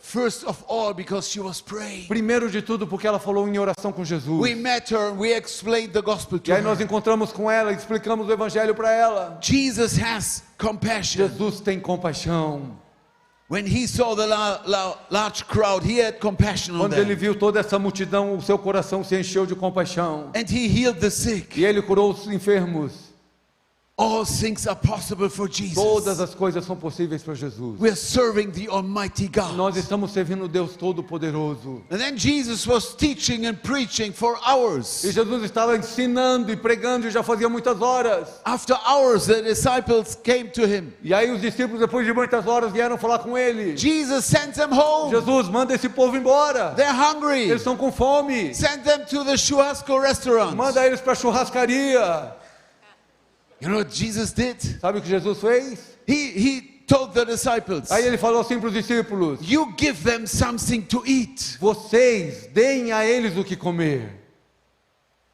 First of all, because she was praying. Primeiro de tudo porque ela falou em oração com Jesus. We met her and we explained the gospel E to aí nós her. encontramos com ela e explicamos o evangelho para ela. Jesus has compassion. Jesus tem compaixão. When he saw the large crowd, he had compassion on Quando ele them. viu toda essa multidão, o seu coração se encheu de compaixão. And he healed the sick. E ele curou os enfermos. All things are possible for Jesus. Todas as coisas são possíveis para Jesus. We're serving the Almighty God. Nós estamos servindo o Deus Todo-Poderoso. And then Jesus was teaching and preaching for hours. E Jesus estava ensinando e pregando e já fazia muitas horas. After hours, the disciples came to him. E aí os discípulos, depois de muitas horas, vieram falar com ele. Jesus sent them home. Jesus, manda esse povo embora. They're hungry. Eles estão com fome. Send them to the churrasco restaurant. Manda eles para a churrascaria. You know what Jesus did? Sabe o que Jesus fez? He told the disciples, Aí ele falou assim para os discípulos: you give them something to eat. vocês deem a eles o que comer.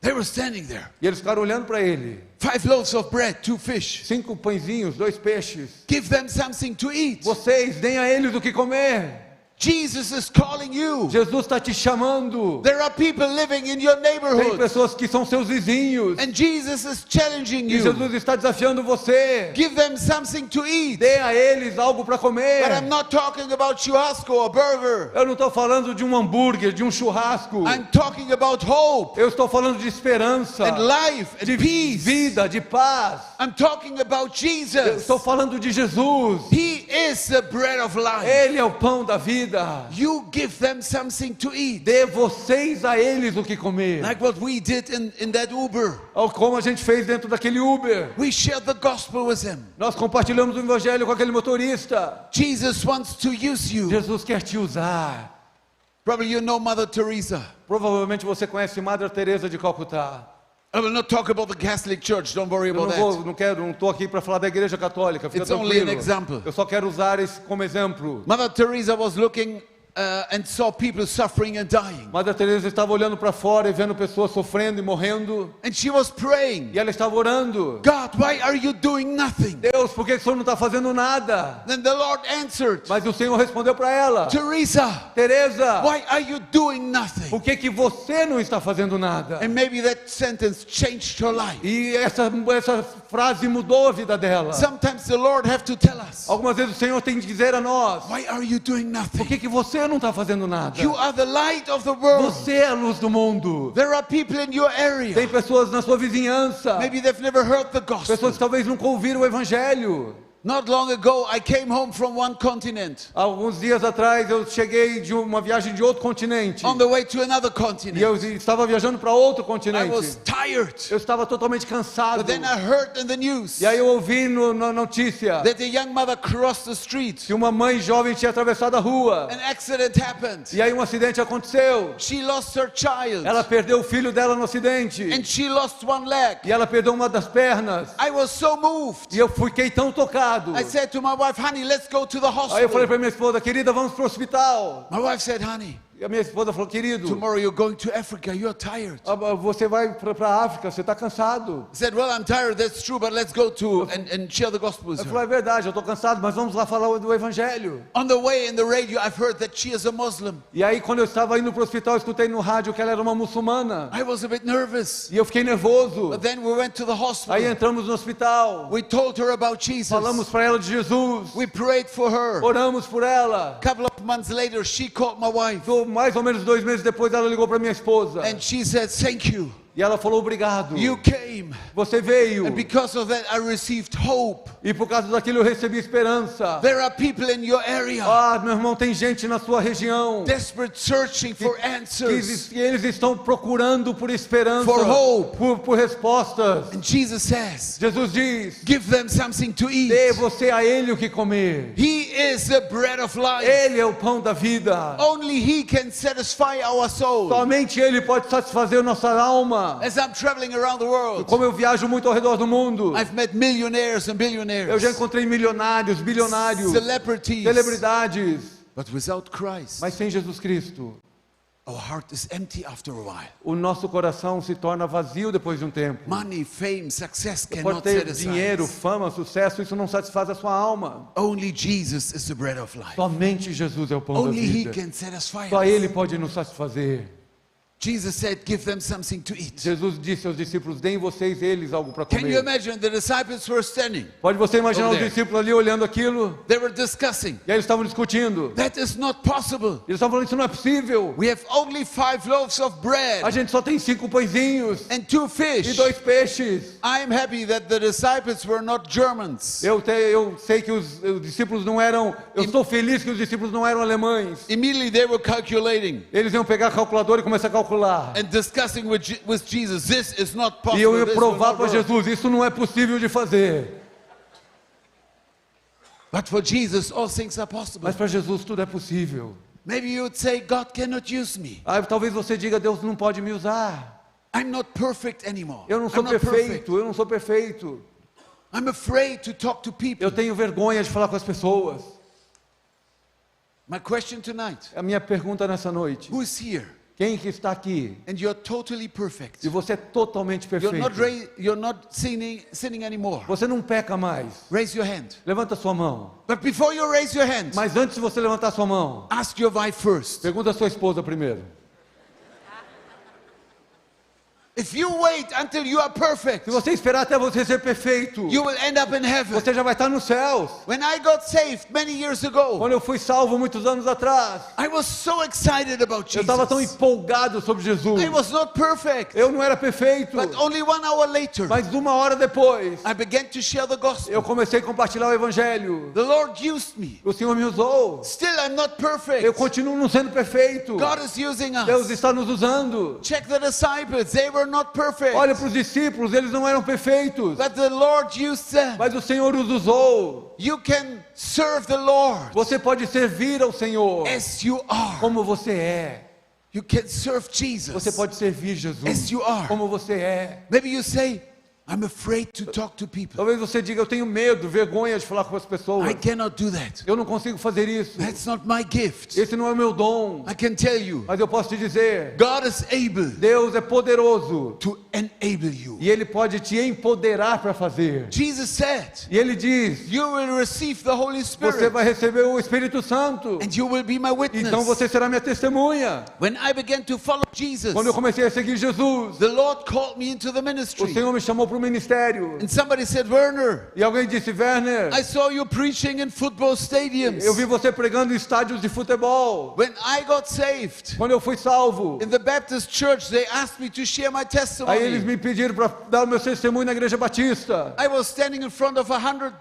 They were standing there. E eles ficaram olhando para ele. 5 loaves of bread, 2 fish. 5 pãezinhos, 2 peixes. Give them something to eat. Vocês deem a eles o que comer. Jesus is calling you. Jesus está te chamando. There are people living in your Tem neighborhood. pessoas que são seus vizinhos. And Jesus is challenging E you. Jesus está desafiando você. Give them something to eat. Dê a eles algo para comer. But I'm not talking about churrasco or burger. Eu não estou falando de um hambúrguer, de um churrasco. I'm talking about hope Eu estou falando de esperança, and life and de peace. vida, de paz. I'm talking about Eu Jesus. estou falando de Jesus. He is the bread of life. Ele é o pão da vida. You give them something to eat. Dê vocês a eles o que comer. Like what we did in that Uber. Como a gente fez dentro daquele Uber. We shared the gospel with him. Nós compartilhamos o evangelho com aquele motorista. Jesus wants to use you. Jesus quer te usar. Probably you know Mother Teresa. Provavelmente você conhece Madre Teresa de Calcutá. I will not talk about the Catholic Church. Don't worry Eu about não estou aqui para falar da Igreja Católica. Fica It's only an tranquilo. example. Eu só quero usar isso como exemplo. Mother Teresa was looking and saw people suffering and dying. Madre Teresa estava olhando para fora e vendo pessoas sofrendo e morrendo. And she was praying, E ela estava orando. God, why are you doing nothing? Deus, por que o Senhor não está fazendo nada? Then the Lord answered, Mas o Senhor respondeu para ela: Teresa, Teresa, why are you doing nothing? por que você não está fazendo nada? And maybe that sentence changed her life. E essa frase mudou a vida dela. Sometimes the Lord have to tell us, Algumas vezes o Senhor tem que dizer a nós: why are you doing por nothing? que você não está fazendo nada? You are the light of the world. Você é a luz do mundo. There are people in your Tem area. pessoas na sua vizinhança. Maybe they've never heard the Pessoas gospel. que talvez nunca ouviram o Evangelho. Not long ago, I came home from one continent Há alguns dias atrás eu cheguei de uma viagem de outro continente. on the way to another E continent. eu estava viajando para outro I continente. was tired. Eu estava totalmente cansado. But then I heard in the news E aí eu ouvi na notícia that a young mother crossed the street. que uma mãe jovem tinha atravessado a rua. An accident happened. E aí um acidente aconteceu. She lost her child. Ela perdeu o filho dela no acidente. And she lost one leg. E ela perdeu uma das pernas. I was so moved. E eu fiquei tão tocado. I said to my wife, honey, let's go to the Aí eu falei hospital. para minha esposa: querida, vamos para o hospital. My wife said, honey, E a minha esposa falou, querido, tomorrow you're going to Africa, you're tired. você vai para a África, você está cansado. I said, well, I'm tired, that's true, but let's go to and share the gospel with Eu her. falei, é verdade, eu estou cansado, mas vamos lá falar do Evangelho. On the way in the radio, I've heard that she is a Muslim. E aí, quando eu estava indo para o hospital, eu escutei no rádio que ela era uma muçulmana. I was a bit nervous. E eu fiquei nervoso. But then we went to the Aí hospital. entramos no hospital. We told her about Jesus. Falamos para ela de Jesus. We prayed for her. Oramos por ela. A couple of months later, she called my wife. Mais ou menos 2 meses depois, ela ligou para minha esposa. And she said, thank you. E ela falou, obrigado. You came. Você veio. And because of that, I received hope. E por causa daquilo eu recebi esperança. There are people in your area. Meu irmão, tem gente na sua região. Desperate searching for answers. Que eles estão procurando por esperança. For hope. Por respostas. And Jesus says, Jesus diz, give them something to eat. dê você a ele o que comer. He is the bread of life. Ele é o pão da vida. Only He can satisfy our soul. Somente ele pode satisfazer a nossa alma. As I'm traveling around the world, como eu viajo muito ao redor do mundo, I've met millionaires and billionaires. Eu já encontrei milionários, bilionários, celebrities, celebridades. But without Christ, mas sem Jesus Cristo, our heart is empty after a while. O nosso coração se torna vazio depois de um tempo. Money, fame, success pode cannot ter satisfy. dinheiro, fama, sucesso, isso não satisfaz a sua alma. Only Jesus is the bread of life. Somente Jesus é o pão da Only vida. He can satisfy Só us. Ele pode nos satisfazer. Jesus said, give them something to eat. Jesus disse aos discípulos, deem vocês eles algo para Can you comer. imagine the disciples were standing? Pode você imaginar over os there. discípulos ali olhando aquilo? They were discussing. E aí eles estavam discutindo. That is not possible. Eles estavam falando, isso não é possível. We have only 5 loaves of bread A gente só tem 5 pãezinhos and 2 e fish. 2 peixes. I'm happy that the disciples were not Germans. Eu sei que os discípulos não eram. Eu estou feliz que os discípulos não eram alemães. Immediately they were calculating Eles iam pegar a calculadora e começar a calcular. and discussing with Jesus. This is not possible. E eu ia This will provar not para work. Jesus, isso não é possível de fazer. But for Jesus, all things are possible. Mas para Jesus tudo é possível. Maybe you would say, God cannot use me. Talvez você diga, Deus não pode me usar. I'm not perfect anymore. Eu não sou I'm not perfect. perfeito, eu não sou perfeito. I'm afraid to talk to people. Eu tenho vergonha de falar com as pessoas. My question tonight, A minha pergunta nessa noite, who is here quem que está aqui? and you're totally perfect? E você é totalmente You're not sinning anymore. Você não peca mais. Raise your hand. Levanta sua mão. But before you raise your hand, Mas antes de você levantar sua mão, ask your wife first. pergunta a sua esposa primeiro. If you wait until you are perfect, Se você esperar até você ser perfeito, you will end up in heaven. você já vai estar nos céus. When I got saved many years ago, Quando eu fui salvo muitos anos atrás, I was so excited about eu estava tão Jesus. empolgado sobre Jesus. I was not perfect, Eu não era perfeito, but only 1 hour later, mas 1 hora depois, I began to share the gospel. eu comecei a compartilhar o Evangelho. The Lord used me. O Senhor me usou. Still, I'm not perfect. Eu continuo não sendo perfeito. God is using Deus us. está nos usando. Check the disciples. They were not perfect. Olha para os discípulos, eles não eram perfeitos, But the Lord used them. mas o Senhor os usou. You can serve the Lord Você pode servir ao Senhor as you are. como você é. You can serve Jesus Você pode servir Jesus as you are. como você é. Maybe you say, I'm afraid to talk to people. Talvez você diga, eu tenho medo, vergonha de falar com as pessoas. I cannot do that. Eu não consigo fazer isso. That's not my gift. Esse não é o meu dom. I can tell you, Mas eu posso te dizer, God is able Deus é poderoso to enable you. e Ele pode te empoderar para fazer. Jesus said, E Ele diz, you will receive the Holy você Spirit vai receber o Espírito Santo. and you will be my witness. Então você será minha testemunha. When I began to follow Jesus, Quando eu comecei a seguir Jesus, the Lord called me into the o ministry. Senhor me chamou para o ministério. And somebody said, Werner, E alguém disse, Werner, I saw you preaching in football stadiums. eu vi você pregando em estádios de futebol. When I got saved Quando eu fui salvo, in the Baptist church, they asked me to share my aí eles testimony. me pediram para dar o meu testemunho na igreja batista. I was standing in front of 100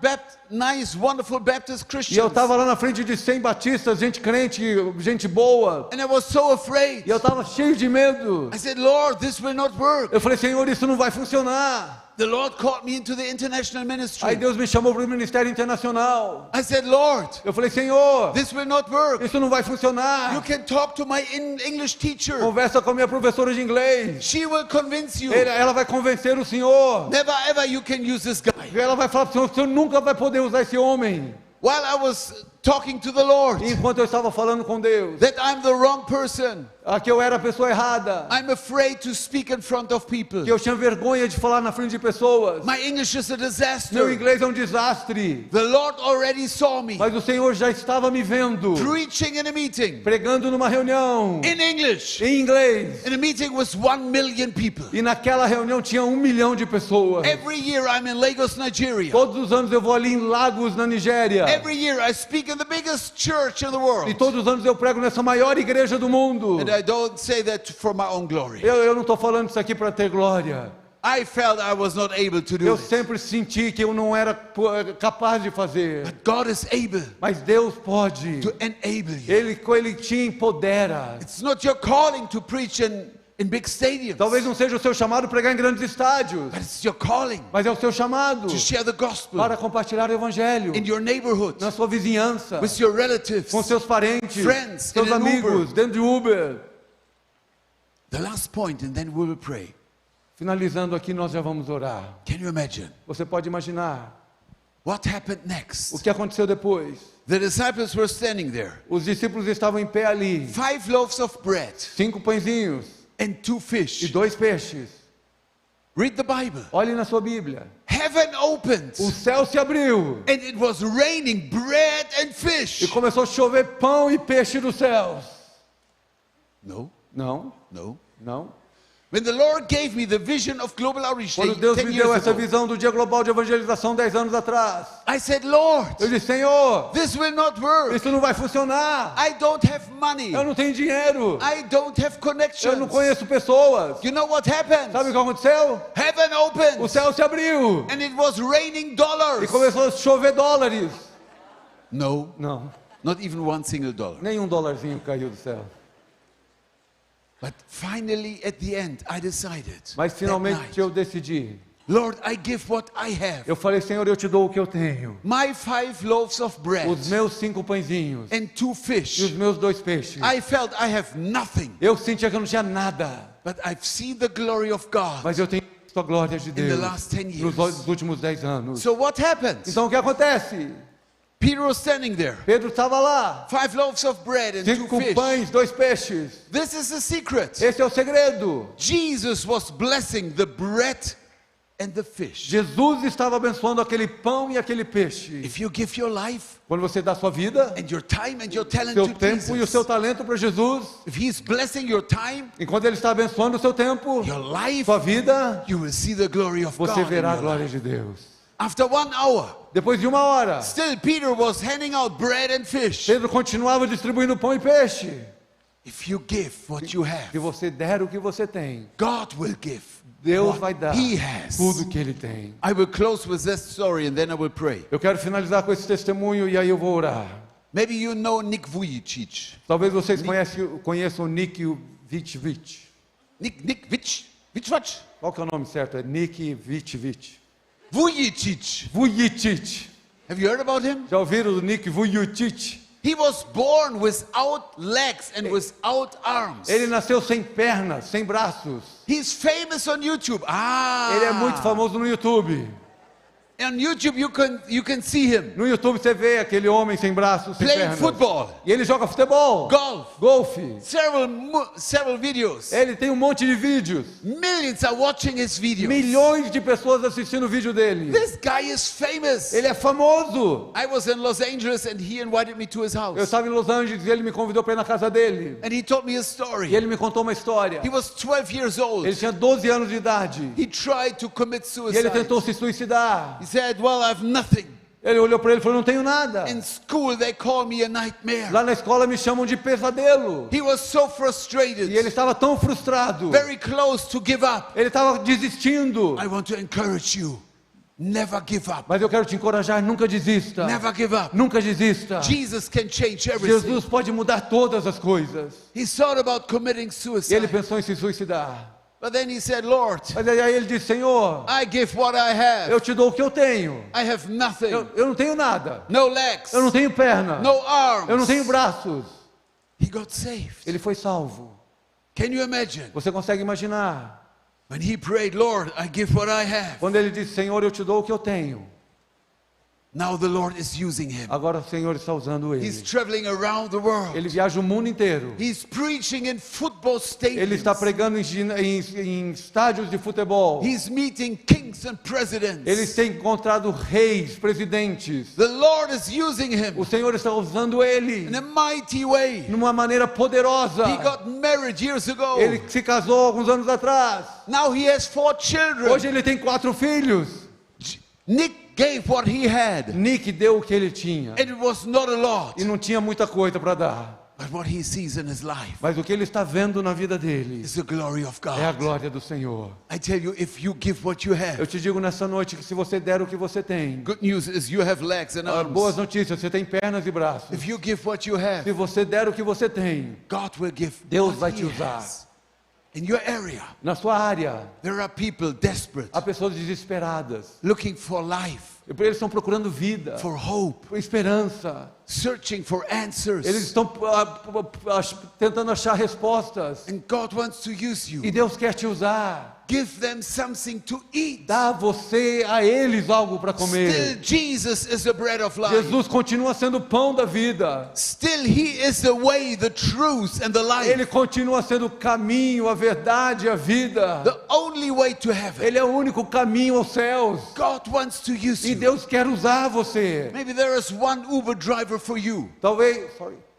nice, wonderful Baptist E eu Christians. estava lá na frente de 100 batistas, gente crente, gente boa. And I was so afraid. E eu estava cheio de medo. I said, Lord, this will not work. Eu falei, Senhor, isso não vai funcionar. The Lord called me into the international Aí ministry. Deus me chamou para o ministério internacional. I said, Lord, Eu falei, Senhor, this will not work. isso não vai You funcionar. can talk to my English teacher. Conversa com a minha professora de inglês. She will convince you. Ela vai convencer o Senhor. Never ever you can use this guy. Ela vai falar para o Senhor nunca vai poder usar esse homem. While I was talking to the Lord Enquanto eu estava falando com Deus, that I'm the wrong person. que eu era a pessoa errada, I'm afraid to speak in front of people. que eu tinha vergonha de falar na frente de pessoas. My English is a Meu disaster. inglês é um desastre. The Lord already saw me Mas o Senhor já estava me vendo, preaching in a meeting pregando numa reunião in English. em inglês. In a meeting with 1 million people. E naquela reunião tinha 1 milhão de pessoas. Every year I'm in Lagos, Nigeria. Todos os anos eu vou ali em Lagos, na Nigéria. Every year I speak in the biggest church in the world. E todos os anos eu prego nessa maior igreja do mundo. And I don't say that for my own glory. Eu não estou falando isso aqui para ter glória. I felt I was not able to do Eu it. sempre senti que eu não era capaz de fazer. But God is able Mas Deus pode. to enable you. Ele te empodera. It's not your calling to preach in big stadiums. Talvez não seja o seu chamado pregar em grandes estádios, But it's your calling mas é o seu chamado to share the gospel para compartilhar o evangelho in your neighborhood, na sua vizinhança, with your relatives. com seus parentes, friends, seus in an amigos, Uber. dentro de Uber. The last point, and then we will pray. Finalizando aqui, nós já vamos orar. Can you imagine Você pode imaginar what happened o next? que aconteceu depois. The disciples were standing there. Os discípulos estavam em pé ali, 5 loaves of bread 5 pãezinhos and 2 e fish. 2 peixes. Read the Bible. Olhe na sua Bíblia. Heaven opened, O céu se abriu and it was raining bread and e fish. começou a chover pão e peixe dos céus. No, Não, no. não. When the Lord gave me the vision of global outreach Quando Deus 10 me deu years essa ago, visão do Dia Global de Evangelização 10 anos atrás, I said, Lord, eu disse, Senhor, this will not work. isso não vai funcionar. I don't have money. Eu não tenho dinheiro. I don't have Eu connections. não conheço pessoas. You know what happened? Sabe o que aconteceu? Heaven O opened, céu se abriu and it was raining e dollars. começou a chover dólares. No, Não, not even one single dollar. nenhum dólarzinho caiu do céu. But finally, at the end, I decided. Mas that finalmente night, eu decidi. Lord, I give what I have. Eu falei, Senhor, eu te dou o que eu tenho. My 5 loaves of bread Os meus 5 pãezinhos and 2 e os fish. meus 2 peixes. I felt I have nothing, Eu sentia que eu não tinha nada. but I've seen the glory of God. Mas eu tenho visto a glória de the Deus last 10 years. nos últimos 10 anos. So what happened? Então o que acontece? Peter was standing there. Pedro estava lá, 5 loaves of bread and 2 5 fish. pães, 2 peixes. This is the secret. Esse é o segredo. Jesus was blessing the bread and the fish. Jesus estava abençoando aquele pão e aquele peixe. If you give your life Quando você dá sua vida, and your time and your talent seu to tempo e o Jesus, seu talento para Jesus, if He's blessing your time, enquanto Ele está abençoando o seu tempo, your life, sua vida, you will see the glory of você God. in verá a your glória life. de Deus. After 1 hour, Depois de 1 hora, still Peter was handing out bread and fish. Pedro continuava distribuindo pão e peixe. If you give what you have, Se você der o que você tem, God will give Deus what vai dar He has. tudo que Ele tem. I will close with this story and then I will pray. Eu quero finalizar com esse testemunho e aí eu vou orar. Maybe you know Nick Vujicic. Talvez vocês conheçam o Nick Vujicic. Nick Vujicic? Qual que é o nome certo? É Nick Vujicic. Vujicic. Vujicic. Have you heard about him? Já ouviram do Nick Vujicic? He was born without legs and without arms. Ele nasceu sem pernas, sem braços. He's famous on YouTube. Ele é muito famoso no YouTube. On YouTube you can see him No YouTube você vê aquele homem sem braços, sem playing pernas. football, E ele joga futebol, golf, golfe. several videos. Ele tem um monte de vídeos. Millions are watching his videos. Milhões de pessoas assistindo o vídeo dele. This guy is famous. Ele é famoso. I was in Los Angeles and he invited me to his Eu house. estava em Los Angeles e ele me convidou para ir na casa dele. And he told me a E story. ele me contou uma história. He was 12 years old. Ele tinha 12 anos de idade. He tried to commit E ele suicide. tentou se suicidar. He said, well, I have nothing. Ele olhou para ele e falou, não tenho nada. In school they call me a nightmare. Lá na escola me chamam de pesadelo. He was so frustrated, E ele estava tão frustrado. very close to give up. Ele estava desistindo. I want to encourage you. Never give up. Mas eu quero te encorajar, nunca desista. Never give up. Nunca desista. Jesus can change everything. Jesus pode mudar todas as coisas. He thought about committing E suicide. ele pensou em se suicidar. But then he said, Lord, Mas aí ele disse, Senhor, I give what I have. eu te dou o que eu tenho. I have nothing. Eu não tenho nada. No legs. Eu não tenho perna. No arms. Eu não tenho braços. He got saved. Ele foi salvo. Can you imagine? Você consegue imaginar? When he prayed, Lord, I give what I have. Quando ele disse, Senhor, eu te dou o que eu tenho. Now the Lord is using him. Agora o Senhor está usando ele. He's traveling around the world. Ele viaja o mundo inteiro. He's preaching in football Ele está stadiums. pregando em estádios de futebol. He's meeting kings and presidents. Ele tem encontrado reis, presidentes. The Lord is using him O Senhor está usando ele in a mighty way. numa maneira poderosa. He got married years ago. Ele se casou alguns anos atrás. Now he has 4 children. Hoje ele tem 4 filhos. Nick gave what he had, Nick deu o que ele tinha. and it was not a lot. E não tinha muita coisa para dar. But what he sees in his life Mas o que ele está vendo na vida dele is the glory of é a God. glória do Senhor. I tell you, if you give what you Eu have, te digo nessa noite que se você der o que você tem, good news is you have legs and boas arms. notícias, você tem pernas e braços. If you give what you Se have, você der o que você tem, God will give Deus what vai he te usar. has. In your area, Na sua área, there are people desperate, há pessoas desesperadas. looking for life, Eles estão procurando vida, for hope, esperança. searching for Eles answers. estão tentando achar respostas. And God wants to use E you. Deus quer te usar. Give them something to eat. Dá a eles algo para Still, comer. Jesus is the bread of life. Jesus continua sendo o pão da vida. Still, He is the way, the truth, and the Ele life. continua sendo o caminho, a verdade, a vida. The only way to heaven. Ele é o único caminho aos céus. God wants to use E you. Deus quer usar você. Maybe there is one Uber driver for you. Talvez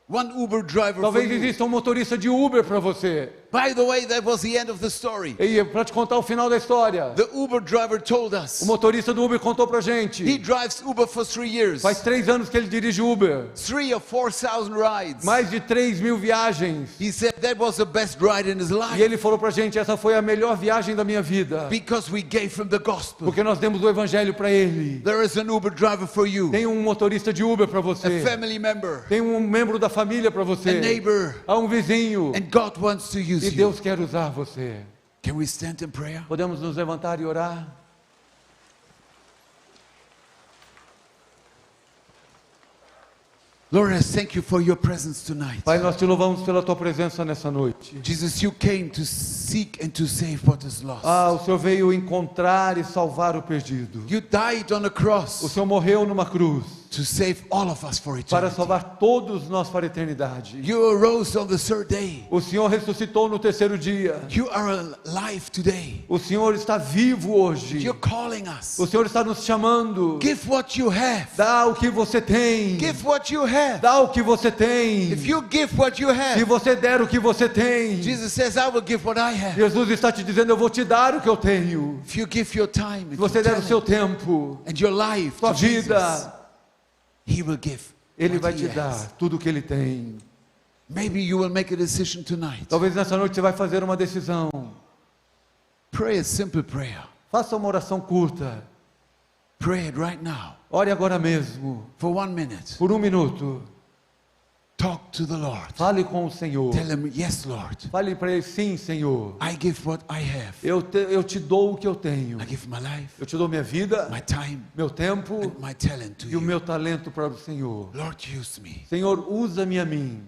One Uber driver for you. exista um motorista de Uber para você. By the way, that was the end of the story. E para te contar o final da história, The Uber driver told o us motorista do Uber contou pra gente. he drives Uber for 3 years. Faz 3 anos que ele dirige Uber. 3 or 4,000 rides. Mais de 3.000 viagens. He said that was the best ride in his E life ele falou pra gente, essa foi a melhor viagem da minha vida. because we gave him the gospel. Porque nós demos o evangelho para ele. There is an Uber driver for you. Tem um motorista de Uber para A você. family member. Tem um membro da família para A você. neighbor. Há um vizinho. And God wants to use E you. Deus quer usar você. Can we stand in prayer? Podemos nos levantar e orar? Lord, I thank you for your presence tonight. Pai, nós te louvamos pela tua presença nessa noite. Jesus, you came to seek and to save what is lost. O Senhor veio encontrar e salvar o perdido. You died on a O cross Senhor morreu numa cruz to save all of us for para eternity. salvar todos nós para a eternidade. You arose on the 3rd day. O Senhor ressuscitou no 3º dia. You are alive today. O Senhor está vivo hoje. You're calling us. O Senhor está nos chamando. Give what you have. Dá o que você tem. Give what you have. Dá o que você tem. If you give what you Se have, você der o que você tem, Jesus says, I will give what I have. Jesus está te dizendo, eu vou te dar o que eu tenho. If you give your time Se and você your der o seu talent tempo, and your life sua to Jesus, vida, He will give Ele what vai he te has. dar tudo o que Ele tem. Maybe you will make a decision tonight. Talvez nessa noite você vai fazer uma decisão. Pray a simple prayer. Faça uma oração curta. Pray it right now Ore agora mesmo, for 1 minute. por 1 minuto. Talk to the Lord. Fale com o Senhor. Tell him, yes, Lord. Fale para Ele, sim, Senhor. I give what I have. Eu te dou o que eu tenho. I give my life, Eu te dou minha vida, my time, meu tempo and my talent to e o you. meu talento para o Senhor. Lord, use me. Senhor, usa-me a mim.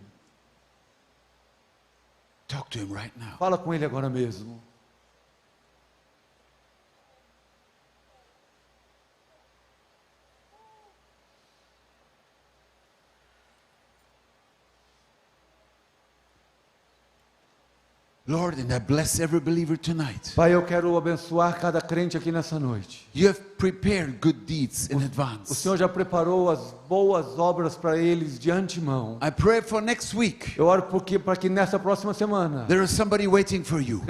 Talk to him right now. Fala com Ele agora mesmo. Lord, and I bless every believer tonight. Pai, eu quero abençoar cada crente aqui nessa noite. You have prepared good deeds in O advance. Senhor já preparou as boas obras para eles de antemão. I pray for next week. Eu oro para que nessa próxima semana There is somebody waiting for you.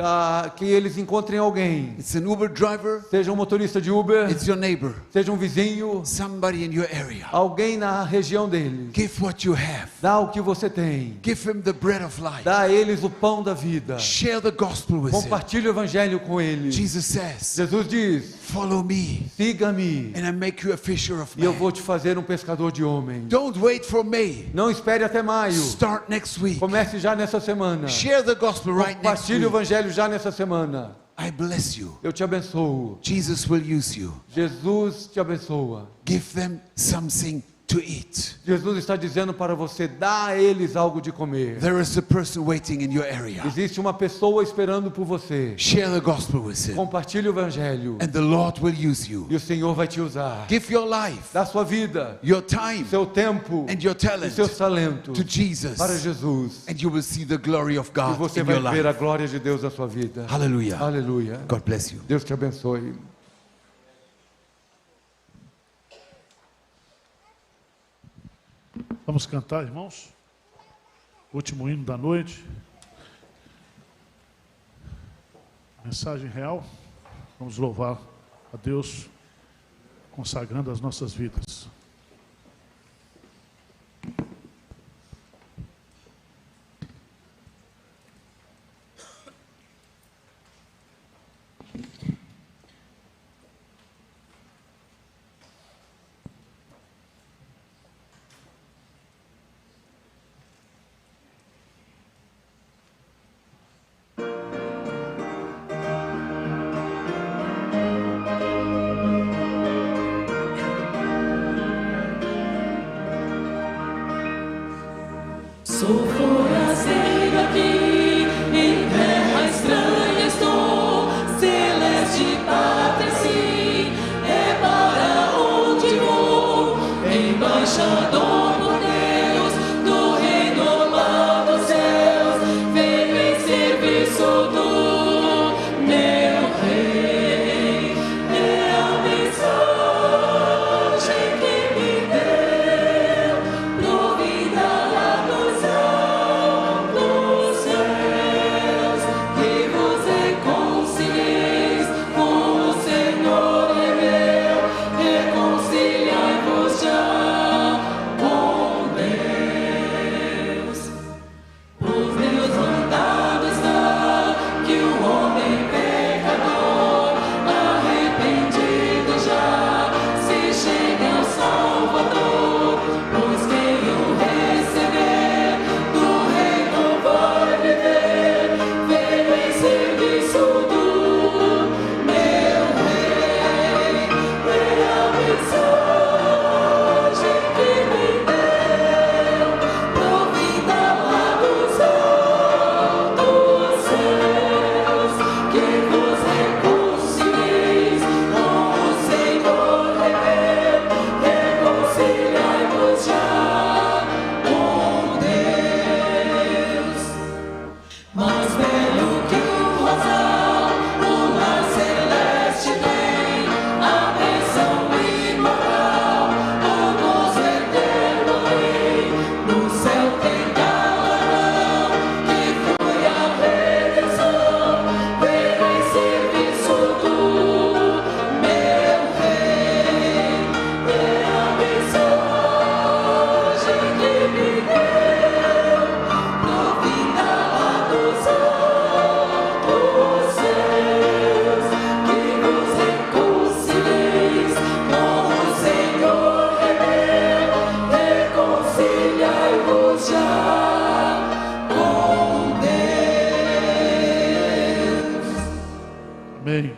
que eles encontrem alguém. It's an Uber driver. Seja um motorista de Uber, It's your neighbor. seja um vizinho, Somebody in your area. alguém na região deles. Give what you have. Dá o que você tem. Give him the bread of life. Dá a eles o pão da vida. Share the gospel with him. Compartilhe o evangelho com eles. Jesus says, Jesus diz, follow me siga-me and I make you a fisher of e eu men. vou te fazer um pescador de homens. Don't wait for May. Não espere até maio. Start next week. Comece já nessa semana. Share the gospel right next Compartilhe o week. evangelho já nessa semana. I bless you. Eu te abençoo. Jesus will use you. Jesus te abençoa. Give them something to eat. Jesus está dizendo para você, dá a eles algo de comer. There is a person waiting in your area. Existe uma pessoa esperando por você. Share the gospel with him. Compartilhe o evangelho. And the Lord will use you. E o Senhor vai te usar. Give your life, Dá sua vida, your time, seu tempo and your e talent seus talentos to Jesus. para Jesus. And you will see the glory of E God você in vai your ver a life. glória de Deus na sua vida. Hallelujah. Aleluia. God bless you. Deus te abençoe. Vamos cantar, irmãos? Último hino da noite. Mensagem real. Vamos louvar a Deus, consagrando as nossas vidas. Sou forasteiro aqui, em terra estranha estou, celeste pátria sim, é para onde vou, embaixador por Deus, do reino lá dos céus, venho em serviço do meu rei, é a mensagem que me deu, provida lá dos céus, que vos reconcilieis com o Senhor é meu, reconciliai-vos já com Deus. Por Deus mandado está que o homem pecador, arrependido já, se chegue ao Salvador, pois quem o receber do reino vai viver, veio em serviço do meu rei, é a mensagem que me deu, provida lá dos altos céus, que vos reconcilieis com o Senhor é meu, reconciliai-vos já com Deus. Mais belo que o rosal, o lar celeste tem, a bênção imortal, o gozo eterno rei. No céu tem galardão, que foi a redenção, veio em serviço do meu rei. É a mensagem que me deu, provida lá dos altos céus, que vos reconcilieis com o Senhor é meu, reconciliai-vos já com Deus. Amém.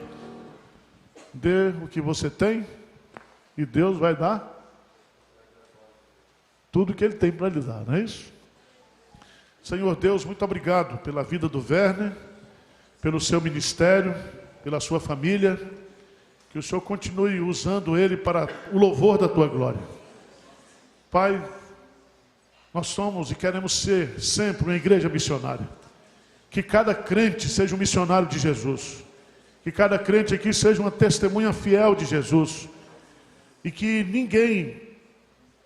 Dê o que você tem e Deus vai dar tudo que Ele tem para lhe dar, não é isso? Senhor Deus, muito obrigado pela vida do Werner, pelo seu ministério, pela sua família. Que o Senhor continue usando ele para o louvor da Tua glória. Pai, nós somos e queremos ser sempre uma igreja missionária. Que cada crente seja um missionário de Jesus. Que cada crente aqui seja uma testemunha fiel de Jesus. E que ninguém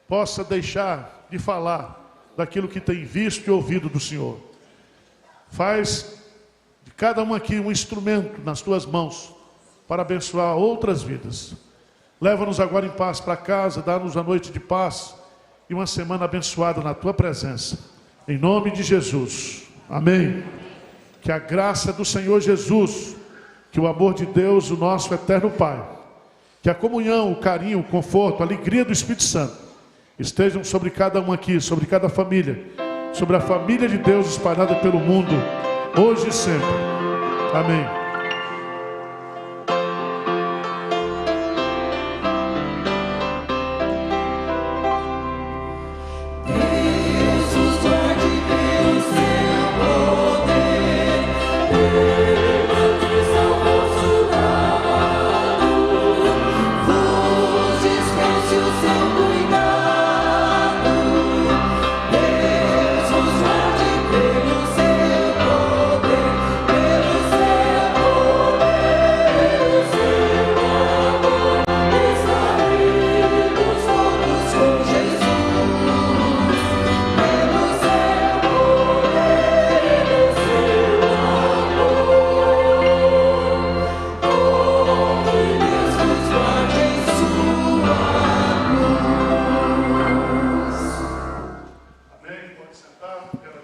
possa deixar de falar daquilo que tem visto e ouvido do Senhor. Faz de cada um aqui um instrumento nas Tuas mãos para abençoar outras vidas. Leva-nos agora em paz para casa, dá-nos a noite de paz e uma semana abençoada na Tua presença. Em nome de Jesus. Amém. Que a graça do Senhor Jesus, que o amor de Deus, o nosso eterno Pai, que a comunhão, o carinho, o conforto, a alegria do Espírito Santo estejam sobre cada um aqui, sobre cada família, sobre a família de Deus espalhada pelo mundo, hoje e sempre. Amém.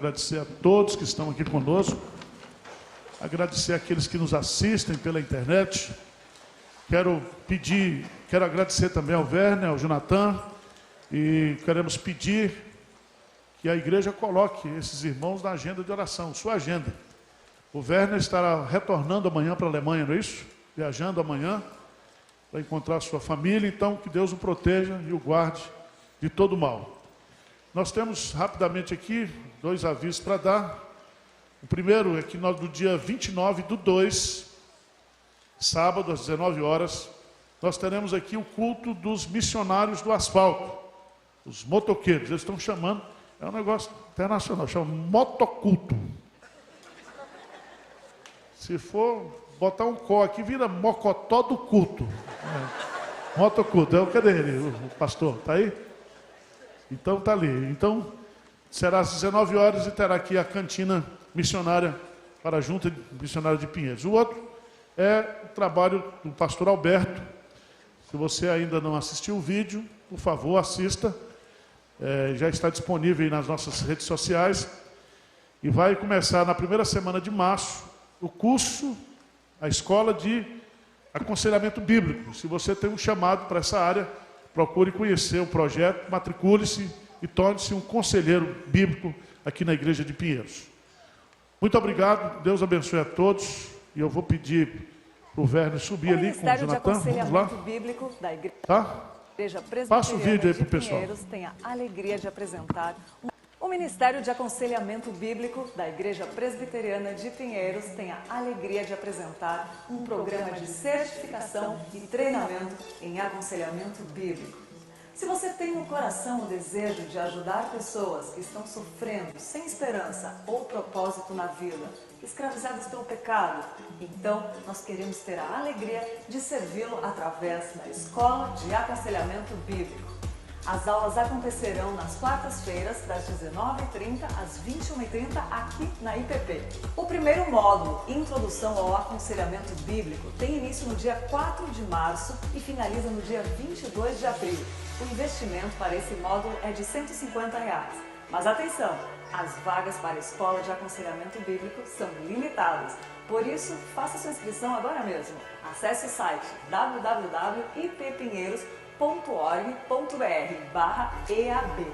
agradecer a todos que estão aqui conosco, agradecer àqueles que nos assistem pela internet. Quero agradecer também ao Werner, ao Jonathan, e queremos pedir que a igreja coloque esses irmãos na agenda de oração, sua agenda. O Werner estará retornando amanhã para a Alemanha, não é isso? Viajando amanhã para encontrar sua família, então que Deus o proteja e o guarde de todo mal. Nós temos rapidamente aqui 2 avisos para dar. O primeiro é que nós, no dia 29/2, sábado, às 19 horas, nós teremos aqui o culto dos missionários do asfalto, os motoqueiros. Eles estão chamando, é um negócio internacional, chama motoculto. Se for botar um có aqui, vira mocotó do culto. Motoculto. Cadê ele, o pastor? Está aí? Então está ali. Então, será às 19 horas e terá aqui a cantina missionária para a Junta Missionária de Pinheiros. O outro é o trabalho do pastor Alberto. Se você ainda não assistiu o vídeo, por favor, assista. Já está disponível aí nas nossas redes sociais. E vai começar na primeira semana de março o curso, a escola de aconselhamento bíblico. Se você tem um chamado para essa área, procure conhecer o projeto, matricule-se e torne-se um conselheiro bíblico aqui na Igreja de Pinheiros. Muito obrigado, Deus abençoe a todos. E eu vou pedir para o Werner subir ali com o Jonathan. Vamos lá. Bíblico da Igreja Tá? Passa o vídeo aí para o pessoal. Tem a alegria de apresentar o Ministério de Aconselhamento Bíblico da Igreja Presbiteriana de Pinheiros tem a alegria de apresentar um programa de certificação e treinamento em aconselhamento bíblico. Se você tem no coração o desejo de ajudar pessoas que estão sofrendo sem esperança ou propósito na vida, escravizadas pelo pecado, então nós queremos ter a alegria de servi-lo através da Escola de Aconselhamento Bíblico. As aulas acontecerão nas quartas-feiras, das 19h30 às 21h30, aqui na IPP. O primeiro módulo, Introdução ao Aconselhamento Bíblico, tem início no dia 4 de março e finaliza no dia 22 de abril. O investimento para esse módulo é de R$ 150. Mas atenção, as vagas para a Escola de Aconselhamento Bíblico são limitadas. Por isso, faça sua inscrição agora mesmo. Acesse o site www.ippinheiros.org.br/EAB.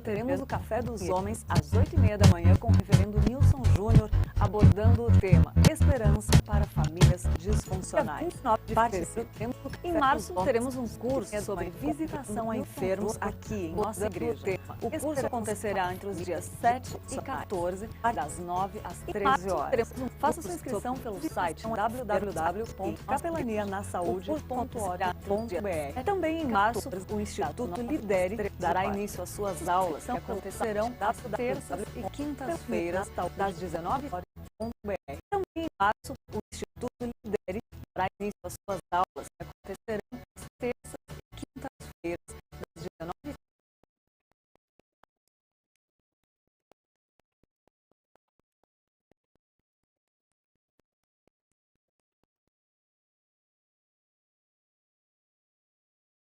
Teremos o Café dos Homens às 8h30 da manhã com o reverendo Nilson Júnior abordando o tema Esperança para Famílias Disfuncionais. Em março teremos um curso sobre visitação a enfermos aqui em nossa igreja. O curso acontecerá entre os dias 7 e 14, das 9 às 13 horas. Faça sua inscrição pelo site www.capelanianasaude.org.br. Também em março, o Instituto Lidere dará início às suas aulas, que acontecerão às terças e quintas-feiras, das 19h. Também em março, o Instituto Lidere dará início às suas aulas,